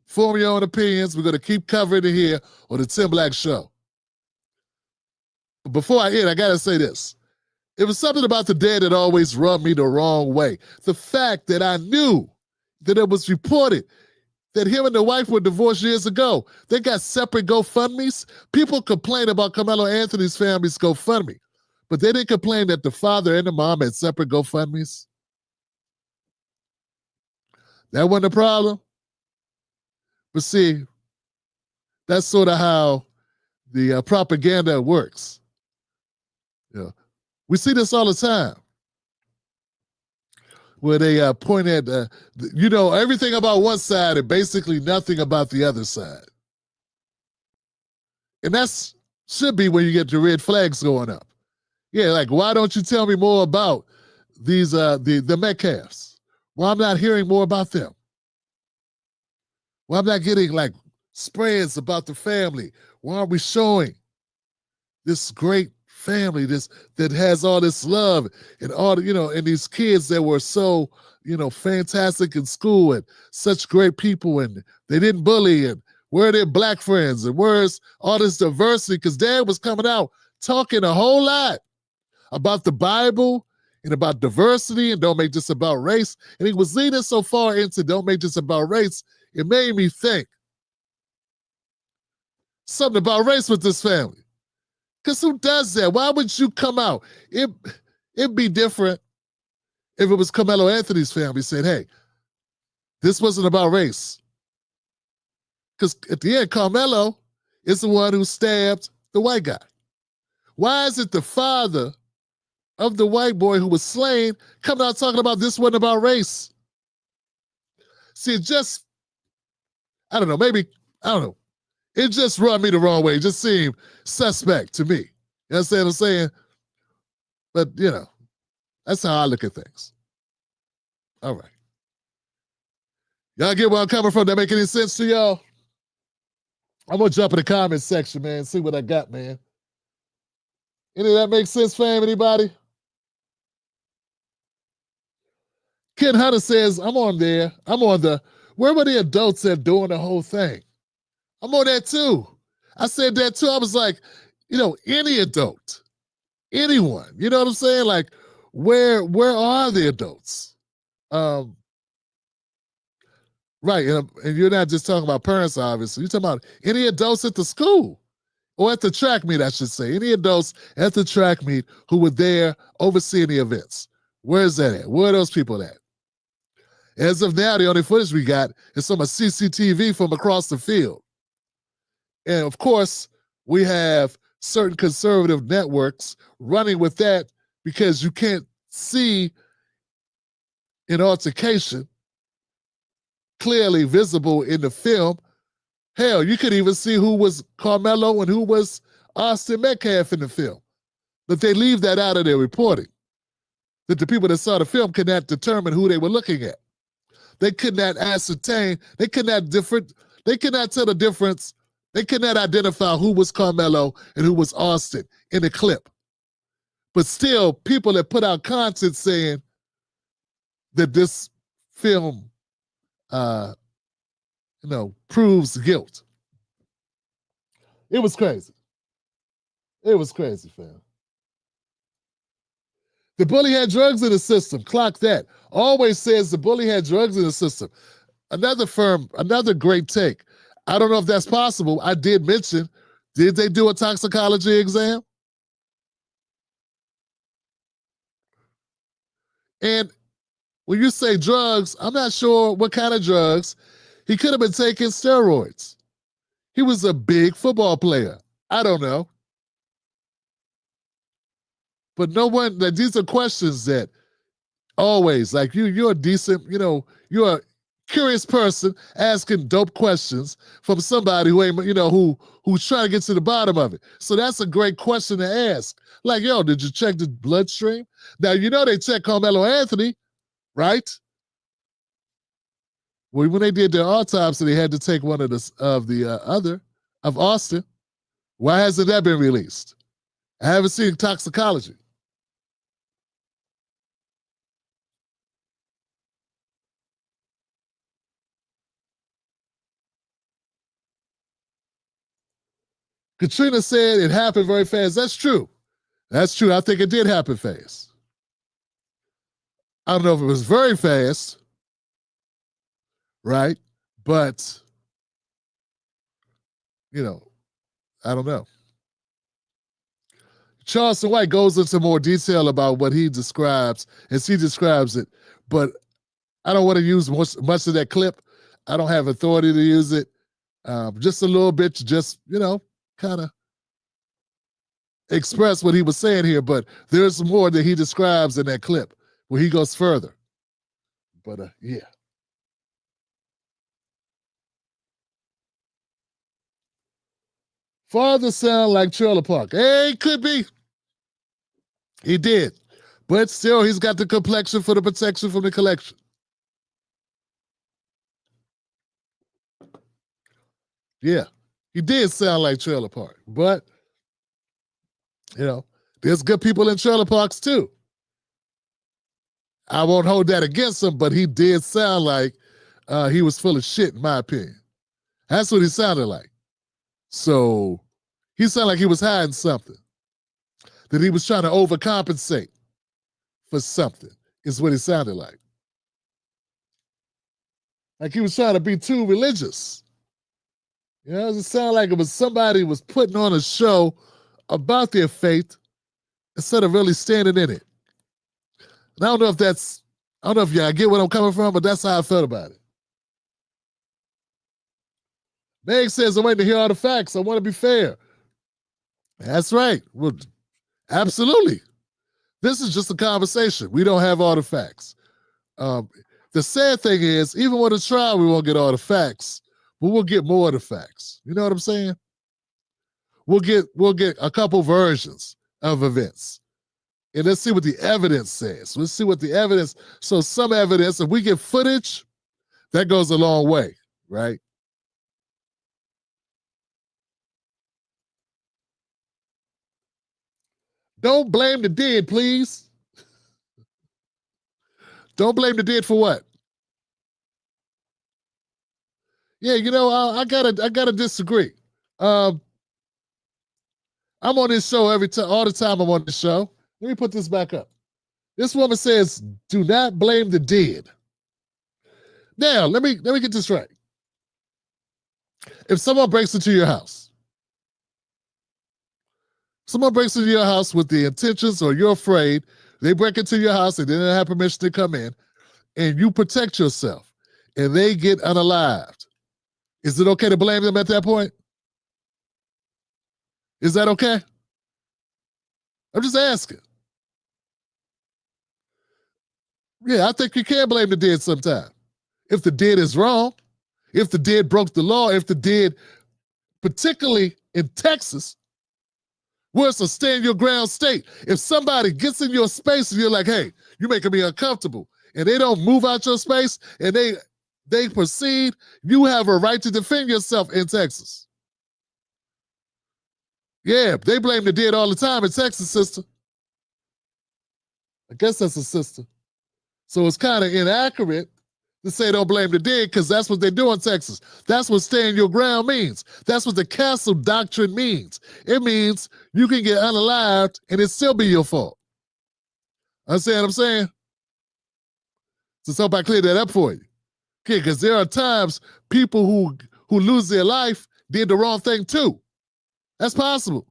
Form your own opinions. We're going to keep covering it here on the Tim Black Show. But before I end, I got to say this. It was something about the day that always rubbed me the wrong way. The fact that I knew that it was reported that him and the wife were divorced years ago. They got separate GoFundMes. People complain about Karmelo Anthony's family's GoFundMe, but they didn't complain that the father and the mom had separate GoFundMes. That wasn't a problem. But see, that's sort of how the propaganda works. Yeah, we see this all the time, where they point at, everything about one side and basically nothing about the other side. And that should be when you get the red flags going up. Yeah, like, why don't you tell me more about these, the Metcalfs? Well, I'm not hearing more about them. Well, I'm not getting, like, spreads about the family. Why aren't we showing this great family that has all this love and all, and these kids that were so, fantastic in school and such great people, and they didn't bully, and where are their black friends, and where's all this diversity? Because Dad was coming out talking a whole lot about the Bible and about diversity and don't make this about race. And he was leading so far into don't make this about race, it made me think something about race with this family. Because who does that? Why would you come out? It'd be different if it was Carmelo Anthony's family saying, hey, this wasn't about race. Because at the end, Karmelo is the one who stabbed the white guy. Why is it the father of the white boy who was slain coming out talking about this wasn't about race? See, it just, I don't know, maybe, I don't know. It just rubbed me the wrong way. It just seemed suspect to me. You understand what I'm saying? But, you know, that's how I look at things. All right. Y'all get where I'm coming from? That make any sense to y'all? I'm going to jump in the comments section, man, see what I got, man. Any of that make sense, fam? Anybody? Ken Hunter says, I'm on there. I'm on the, where were the adults that doing the whole thing? I'm on that too. I said that too. I was like, you know, any adult, anyone, you know what I'm saying? Like, where are the adults? Right, and you're not just talking about parents, obviously. You're talking about any adults at the school or at the track meet, I should say. Any adults at the track meet who were there overseeing the events. Where's that at? Where are those people at? As of now, the only footage we got is from a CCTV from across the field. And of course, we have certain conservative networks running with that because you can't see an altercation clearly visible in the film. Hell, you could even see who was Karmelo and who was Austin Metcalf in the film. But they leave that out of their reporting. That the people that saw the film could not determine who they were looking at. They could not ascertain, they could not tell the difference, they could not identify who was Karmelo and who was Austin in the clip. But still, people that put out content saying that this film proves guilt. It was crazy. It was crazy, fam. The bully had drugs in the system. Clock that. Always says the bully had drugs in the system. Another great take. I don't know if that's possible. I did mention, did they do a toxicology exam? And when you say drugs, I'm not sure what kind of drugs. He could have been taking steroids. He was a big football player. I don't know. But no one, these are questions that always, like you're a decent, you're a curious person asking dope questions from somebody who ain't, who's trying to get to the bottom of it. So that's a great question to ask. Like, yo, did you check the bloodstream? Now, they checked Carmelo Anthony, right? Well, when they did their autopsy, they had to take one of Austin. Why hasn't that been released? I haven't seen toxicology. Katrina said it happened very fast. That's true. That's true. I think it did happen fast. I don't know if it was very fast, right? But, I don't know. Charleston White goes into more detail about what he describes as he describes it, but I don't want to use much of that clip. I don't have authority to use it. Just a little bit to just, kind of express what he was saying here, but there's more that he describes in that clip where he goes further. But yeah. Father sound like Trailer Park. Hey, could be. He did. But still, he's got the complexion for the protection from the collection. Yeah. He did sound like Trailer Park, but, there's good people in trailer parks too. I won't hold that against him, but he did sound like he was full of shit, in my opinion. That's what he sounded like. So he sounded like he was hiding something, that he was trying to overcompensate for something, is what he sounded like. Like he was trying to be too religious. It sounded like it was somebody was putting on a show about their faith instead of really standing in it. And I don't know if that's I don't know if y'all get what I'm coming from, but that's how I felt about it. Meg says, I'm waiting to hear all the facts. I want to be fair. That's right. Well, absolutely. This is just a conversation. We don't have all the facts. The sad thing is, even with a trial, we won't get all the facts, but we'll get more of the facts. You know what I'm saying? We'll get a couple versions of events. And let's see what the evidence says. Let's see what the evidence, so some evidence, if we get footage, that goes a long way, right? Don't blame the dead, please. Don't blame the dead for what? Yeah, you know, I gotta disagree. I'm on this show every time, all the time I'm on this show. Let me put this back up. This woman says, do not blame the dead. Now, let me get this right. If someone breaks into your house, with the intentions, or you're afraid, they break into your house and they didn't have permission to come in, and you protect yourself, and they get unalived, is it okay to blame them at that point? Is that okay? I'm just asking. Yeah, I think you can blame the dead sometime. If the dead is wrong, if the dead broke the law, if the dead, particularly in Texas, where it's a stand your ground state, if somebody gets in your space and you're like, hey, you're making me uncomfortable, and they don't move out your space and they proceed, you have a right to defend yourself in Texas. Yeah, they blame the dead all the time in Texas, sister. I guess that's a sister. So it's kind of inaccurate to say don't blame the dead, because that's what they do in Texas. That's what stand your ground means. That's what the castle doctrine means. It means you can get unalived and it still be your fault. Understand what I'm saying? So hope I cleared that up for you. Okay, because there are times people who lose their life did the wrong thing too. That's possible.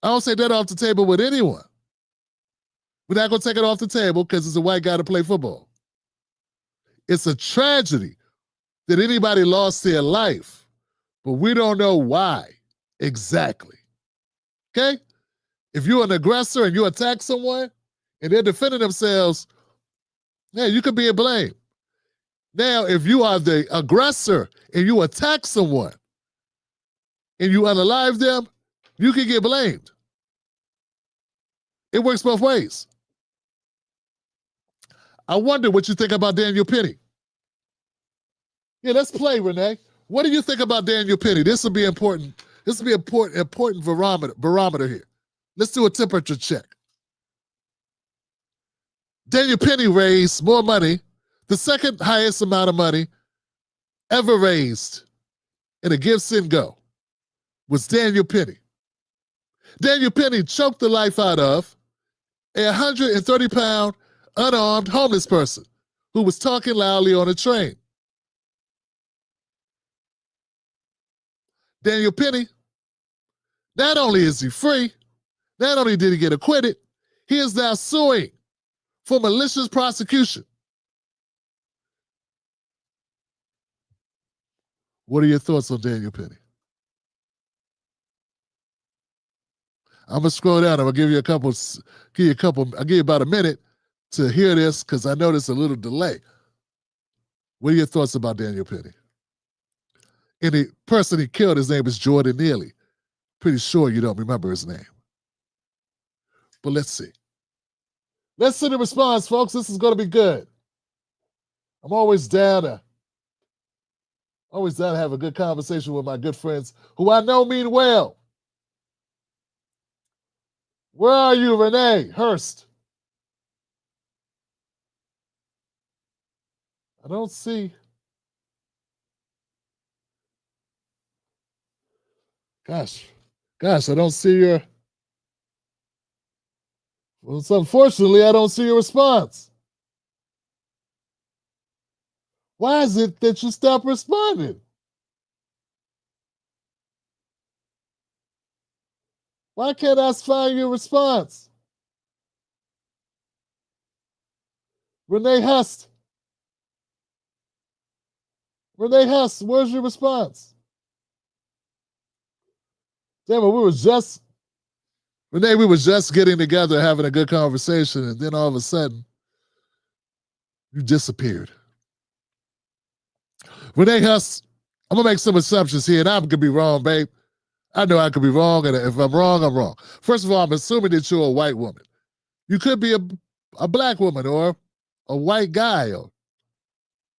I don't say that off the table with anyone. We're not going to take it off the table because it's a white guy to play football. It's a tragedy that anybody lost their life, but we don't know why exactly. Okay? If you're an aggressor and you attack someone and they're defending themselves, yeah, you could be a blame. Now, if you are the aggressor and you attack someone and you unalive them, you can get blamed. It works both ways. I wonder what you think about Daniel Penny. Yeah, let's play, Renee. What do you think about Daniel Penny? This will be important. This will be important barometer here. Let's do a temperature check. Daniel Penny raised more money, the second highest amount of money ever raised in a Give, Send, Go was Daniel Penny. Daniel Penny choked the life out of a 130-pound unarmed homeless person who was talking loudly on a train. Daniel Penny, not only is he free, not only did he get acquitted, he is now suing for malicious prosecution. What are your thoughts on Daniel Penny? I'm gonna scroll down. I'm gonna give you I'll give you about a minute to hear this because I know there's a little delay. What are your thoughts about Daniel Penny? And the person he killed, his name is Jordan Neely. Pretty sure you don't remember his name. But let's see. Let's see the response, folks. This is gonna be good. I'm always down to have a good conversation with my good friends who I know mean well. Where are you, Renee Hurst? I don't see. Gosh, I don't see your. Well, so unfortunately, I don't see your response. Why is it that you stop responding? Why can't I find your response? Renee Hust. Renee Hust, where's your response? Damn it, Renee, we were just getting together, having a good conversation, and then all of a sudden, you disappeared. Renee Hust, I'm gonna make some assumptions here, and I could be wrong, babe. I know I could be wrong, and if I'm wrong, I'm wrong. First of all, I'm assuming that you're a white woman. You could be a black woman or a white guy or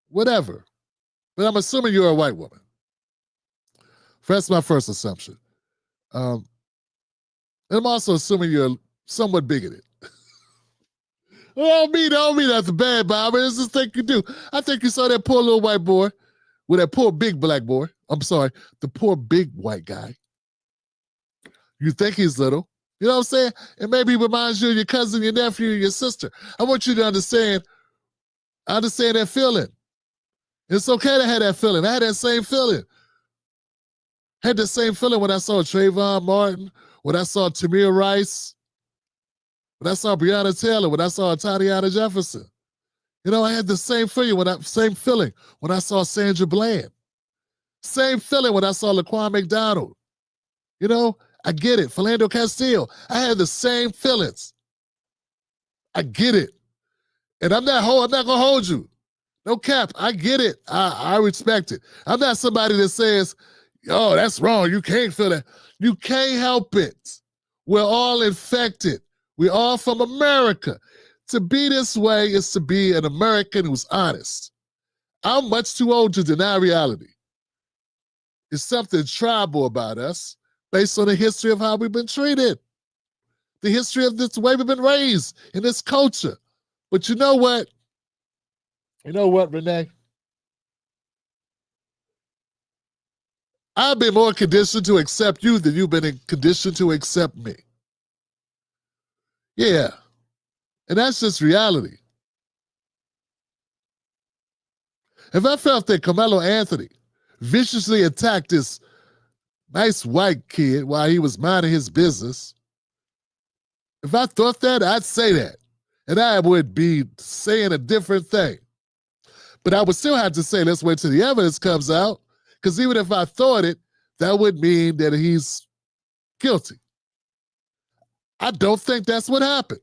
whatever, but I'm assuming you're a white woman. That's my first assumption. And I'm also assuming you're somewhat bigoted. I don't mean that's bad, Bob. It's just thing you do. I think you saw that poor little white boy with that poor big black boy. I'm sorry, the poor big white guy. You think he's little. You know what I'm saying? And maybe he reminds you of your cousin, your nephew, your sister. I want you to understand that feeling. It's okay to have that feeling. I had that same feeling. I had the same feeling when I saw Trayvon Martin, when I saw Tamir Rice, when I saw Breonna Taylor, when I saw Tatiana Jefferson. You know, I had the same feeling when I saw Sandra Bland. Same feeling when I saw Laquan McDonald. You know, I get it. Philando Castile. I had the same feelings. I get it. And I'm not gonna hold you. No cap. I get it. I respect it. I'm not somebody that says, oh, that's wrong. You can't feel that. You can't help it. We're all infected. We're all from America. To be this way is to be an American who's honest. I'm much too old to deny reality. It's something tribal about us based on the history of how we've been treated, the history of this way we've been raised in this culture. But you know what? You know what, Renee? I've been more conditioned to accept you than you've been conditioned to accept me. Yeah. And that's just reality. If I felt that Karmelo Anthony viciously attacked this nice white kid while he was minding his business, if I thought that, I'd say that. And I would be saying a different thing. But I would still have to say, let's wait till the evidence comes out, because even if I thought it, that would mean that he's guilty. I don't think that's what happened.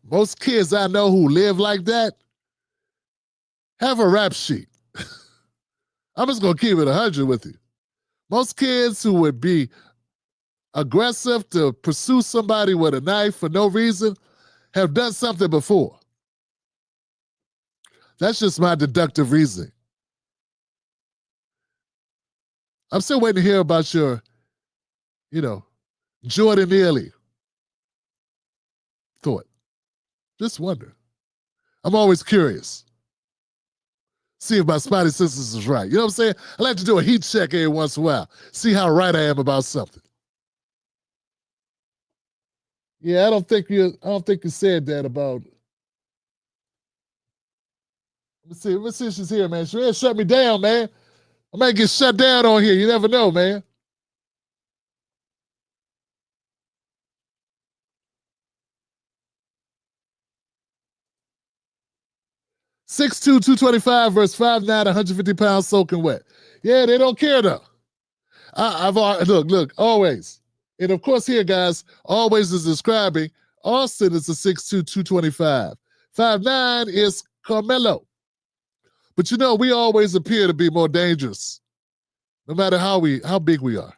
Most kids I know who live like that have a rap sheet. I'm just going to keep it 100 with you. Most kids who would be aggressive to pursue somebody with a knife for no reason have done something before. That's just my deductive reasoning. I'm still waiting to hear about your, Jordan Neely thought. Just wonder. I'm always curious. See if my spotty sisters is right. You know what I'm saying? I like to do a heat check every once in a while. See how right I am about something. Yeah, I don't think you said that about. Let's see if she's here, man. She shut me down, man. I might get shut down on here. You never know, man. (6'2", 225 versus 5'9", 150 pounds soaking wet. Yeah, they don't care though. Look, always. And of course here, guys, always is describing Austin is a 6'2", 225. 5'9" is Karmelo. But we always appear to be more dangerous, no matter how big we are.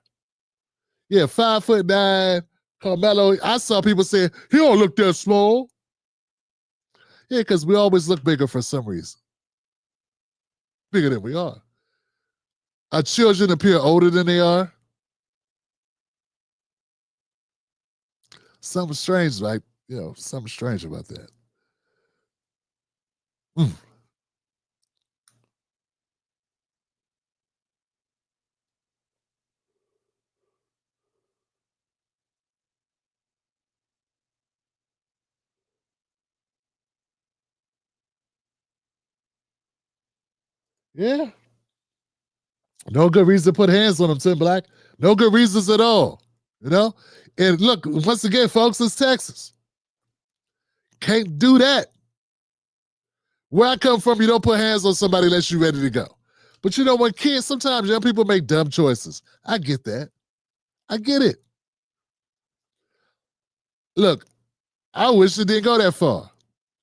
Yeah, 5'9", Karmelo. I saw people saying, he don't look that small. Yeah, because we always look bigger for some reason. Bigger than we are. Our children appear older than they are. Something strange, right? Something strange about that. Yeah. No good reason to put hands on them, Tim Black. No good reasons at all. And look, once again, folks, it's Texas. Can't do that. Where I come from, you don't put hands on somebody unless you're ready to go. But you know, when kids, sometimes young people make dumb choices. I get that. I get it. Look, I wish it didn't go that far.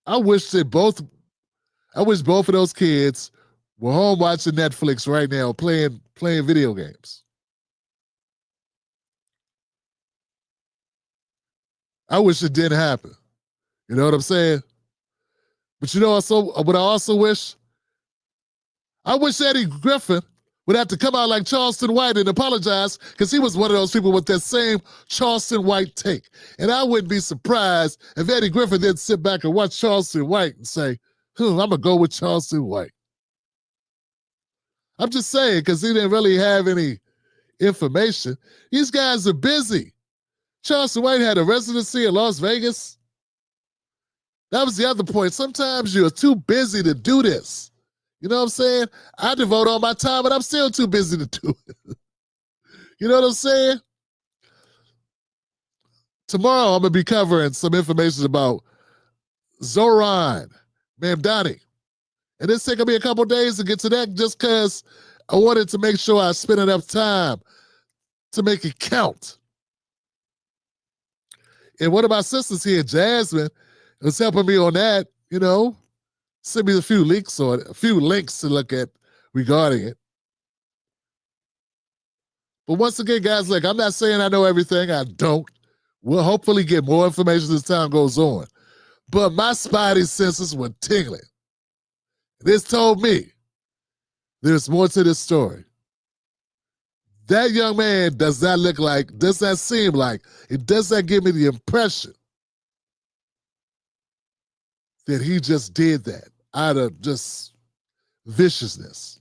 I wish both of those kids were home watching Netflix right now, playing video games. I wish it didn't happen. You know what I'm saying? But you know what I also wish? I wish Eddie Griffin would have to come out like Charleston White and apologize, because he was one of those people with that same Charleston White take. And I wouldn't be surprised if Eddie Griffin didn't sit back and watch Charleston White and say, I'm going to go with Charleston White. I'm just saying, because he didn't really have any information. These guys are busy. Charleston White had a residency in Las Vegas. That was the other point. Sometimes you're too busy to do this. You know what I'm saying? I devote all my time, but I'm still too busy to do it. You know what I'm saying? Tomorrow, I'm going to be covering some information about Zoran Mamdani. And it's taking me a couple days to get to that just because I wanted to make sure I spent enough time to make it count. And one of my sisters here, Jasmine, was helping me on that, you know, send me a few links to look at regarding it. But once again, guys, look, I'm not saying I know everything. I don't. We'll hopefully get more information as time goes on. But my spidey senses were tingling. This told me there's more to this story. That young man does not seem like, it does not give me the impression that he just did that out of just viciousness.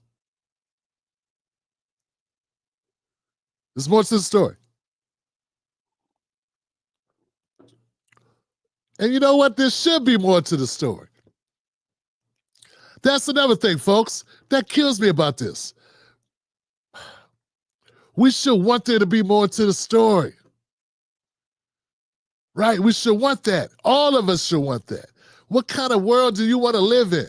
There's more to the story. And you know what? There should be more to the story. That's another thing, folks, that kills me about this. We should want there to be more to the story. Right? We should want that. All of us should want that. What kind of world do you want to live in?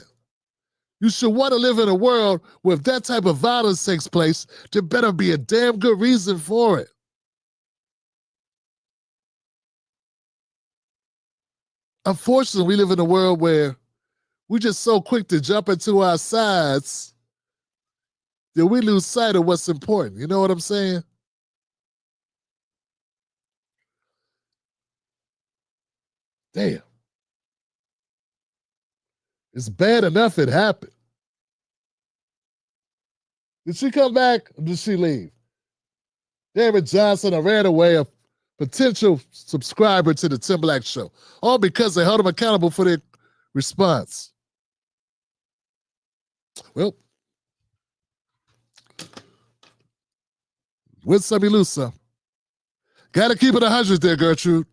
You should want to live in a world where if that type of violence takes place, there better be a damn good reason for it. Unfortunately, we live in a world where we're just so quick to jump into our sides that we lose sight of what's important. You know what I'm saying? Damn. It's bad enough it happened. Did she come back or did she leave? David Johnson, I ran away, a potential subscriber to the Tim Black Show, all because they held him accountable for their response. Well, win some, you lose some. Got to keep it 100 there, Gertrude.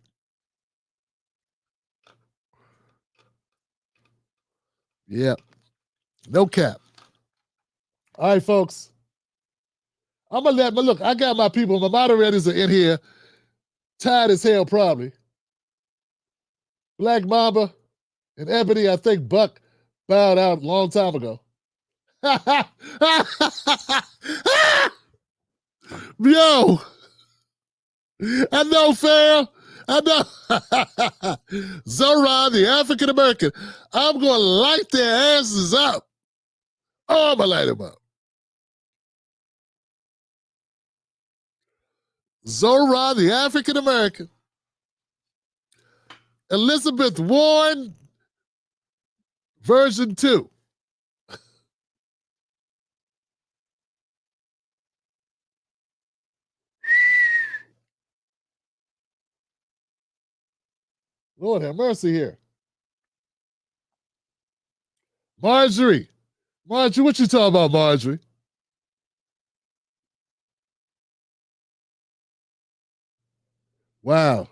Yeah. No cap. All right, folks. I'm going to look, I got my people, my moderators are in here, tired as hell probably. Black Mamba and Ebony, I think Buck bowed out a long time ago. Yo, I know, fam. I know. Zoran, the African American. I'm going to light their asses up. Oh, I'm going to light them up. Zoran, the African American. Elizabeth Warren, version 2. Lord have mercy here. Marjorie, what you talking about, Marjorie? Wow.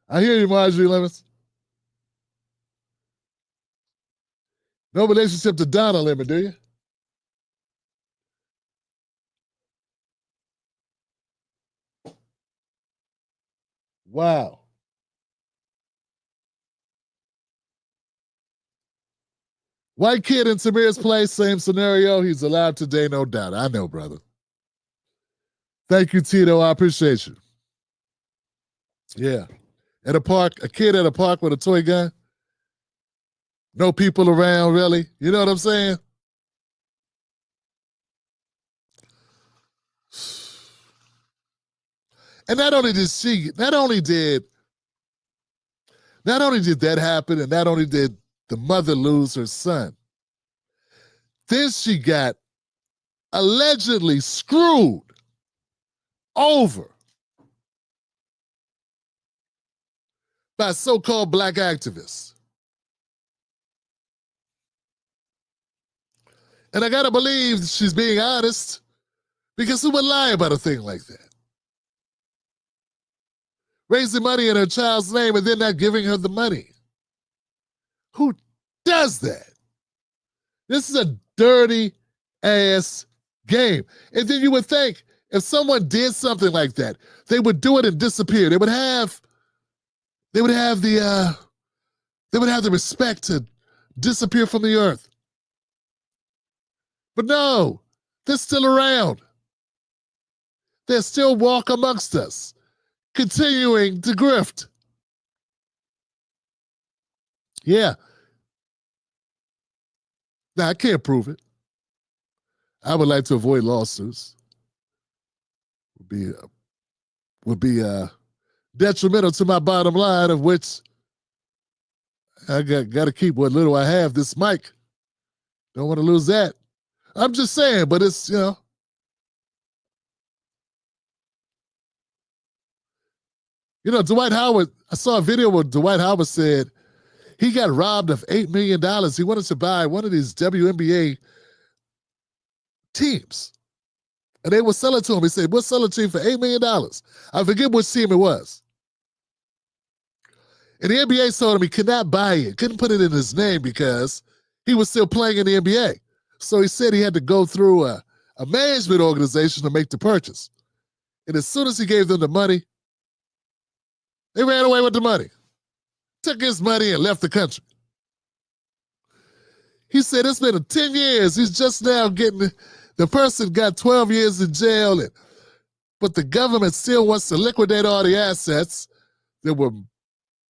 I hear you, Marjorie Lemons. No relationship to Donna Lemon, do you? Wow. White kid in Tamir's place, same scenario. He's alive today, no doubt. I know, brother. Thank you, Tito. I appreciate you. Yeah. At a park, a kid at a park with a toy gun. No people around, really. You know what I'm saying? And not only did that happen, and not only did the mother lose her son, then she got allegedly screwed over by so-called black activists. And I gotta believe she's being honest, because who would lie about a thing like that? Raising money in her child's name and then not giving her the money. Who does that? This is a dirty ass game. And then you would think if someone did something like that, they would do it and disappear. They would have the respect to disappear from the earth. But no, they're still around. They still walk amongst us, continuing to grift. Yeah. Now, I can't prove it. I would like to avoid lawsuits. Would be detrimental to my bottom line, of which I got to keep what little I have. This mic, don't want to lose that. I'm just saying, but it's, Dwight Howard, I saw a video where Dwight Howard said he got robbed of $8 million. He wanted to buy one of these WNBA teams. And they would sell it to him. He said, we'll sell it to you for $8 million. I forget which team it was. And the NBA told him he could not buy it, couldn't put it in his name because he was still playing in the NBA. So he said he had to go through a management organization to make the purchase. And as soon as he gave them the money, they ran away with the money. Took his money and left the country. He said it's been 10 years. He's just now getting, the person got 12 years in jail, but the government still wants to liquidate all the assets that were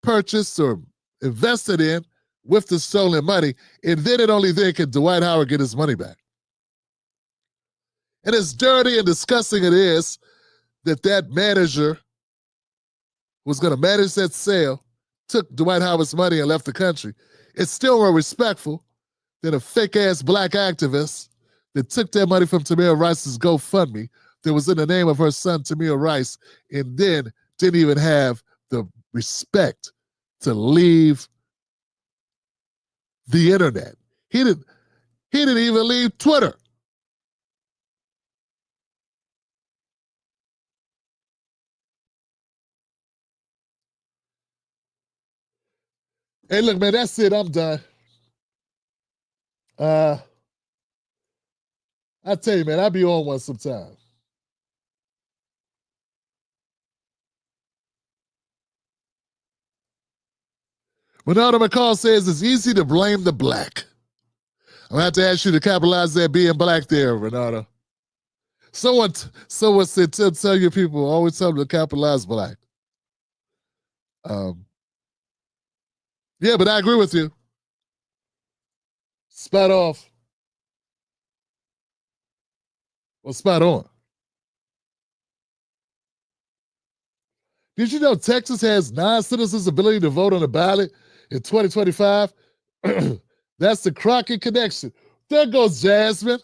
purchased or invested in with the stolen money, and then and only then can Dwight Howard get his money back. And as dirty and disgusting it is that manager was going to manage that sale, took Dwight Howard's money and left the country, it's still more respectful than a fake-ass black activist that took that money from Tamir Rice's GoFundMe that was in the name of her son, Tamir Rice, and then didn't even have the respect to leave the internet. He didn't even leave Twitter. Hey, look, man, that's it. I'm done. I tell you, man, I'll be on one sometime. Renata McCall says it's easy to blame the black. I'm going to have to ask you to capitalize that being black there, Renata. Someone said, tell your people, always tell them to capitalize black. Yeah, but I agree with you. Spot off. Well, spot on. Did you know Texas has non-citizens' ability to vote on the ballot in 2025? That's the Crockett connection. There goes Jasmine.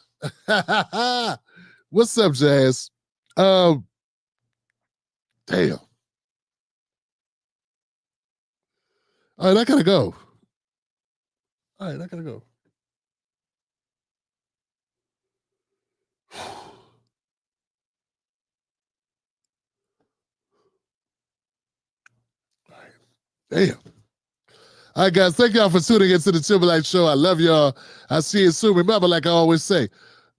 What's up, Jazz? Damn. All right, I gotta go. Damn. All right, guys, thank y'all for tuning into the Timberlake Show. I love y'all. I'll see you soon. Remember, like I always say,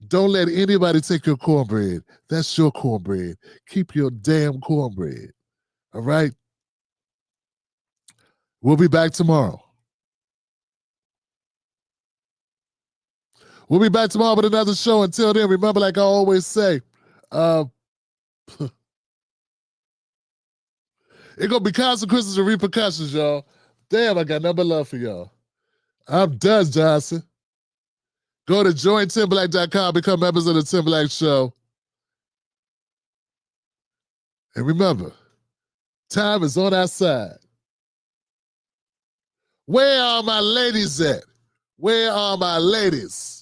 don't let anybody take your cornbread. That's your cornbread. Keep your damn cornbread. All right? We'll be back tomorrow. We'll be back tomorrow with another show. Until then, remember, like I always say, it's gonna be consequences and repercussions, y'all. Damn, I got nothing but love for y'all. I'm done, Johnson. Go to jointimblack.com, become members of the Tim Black Show. And remember, time is on our side. Where are my ladies at? Where are my ladies?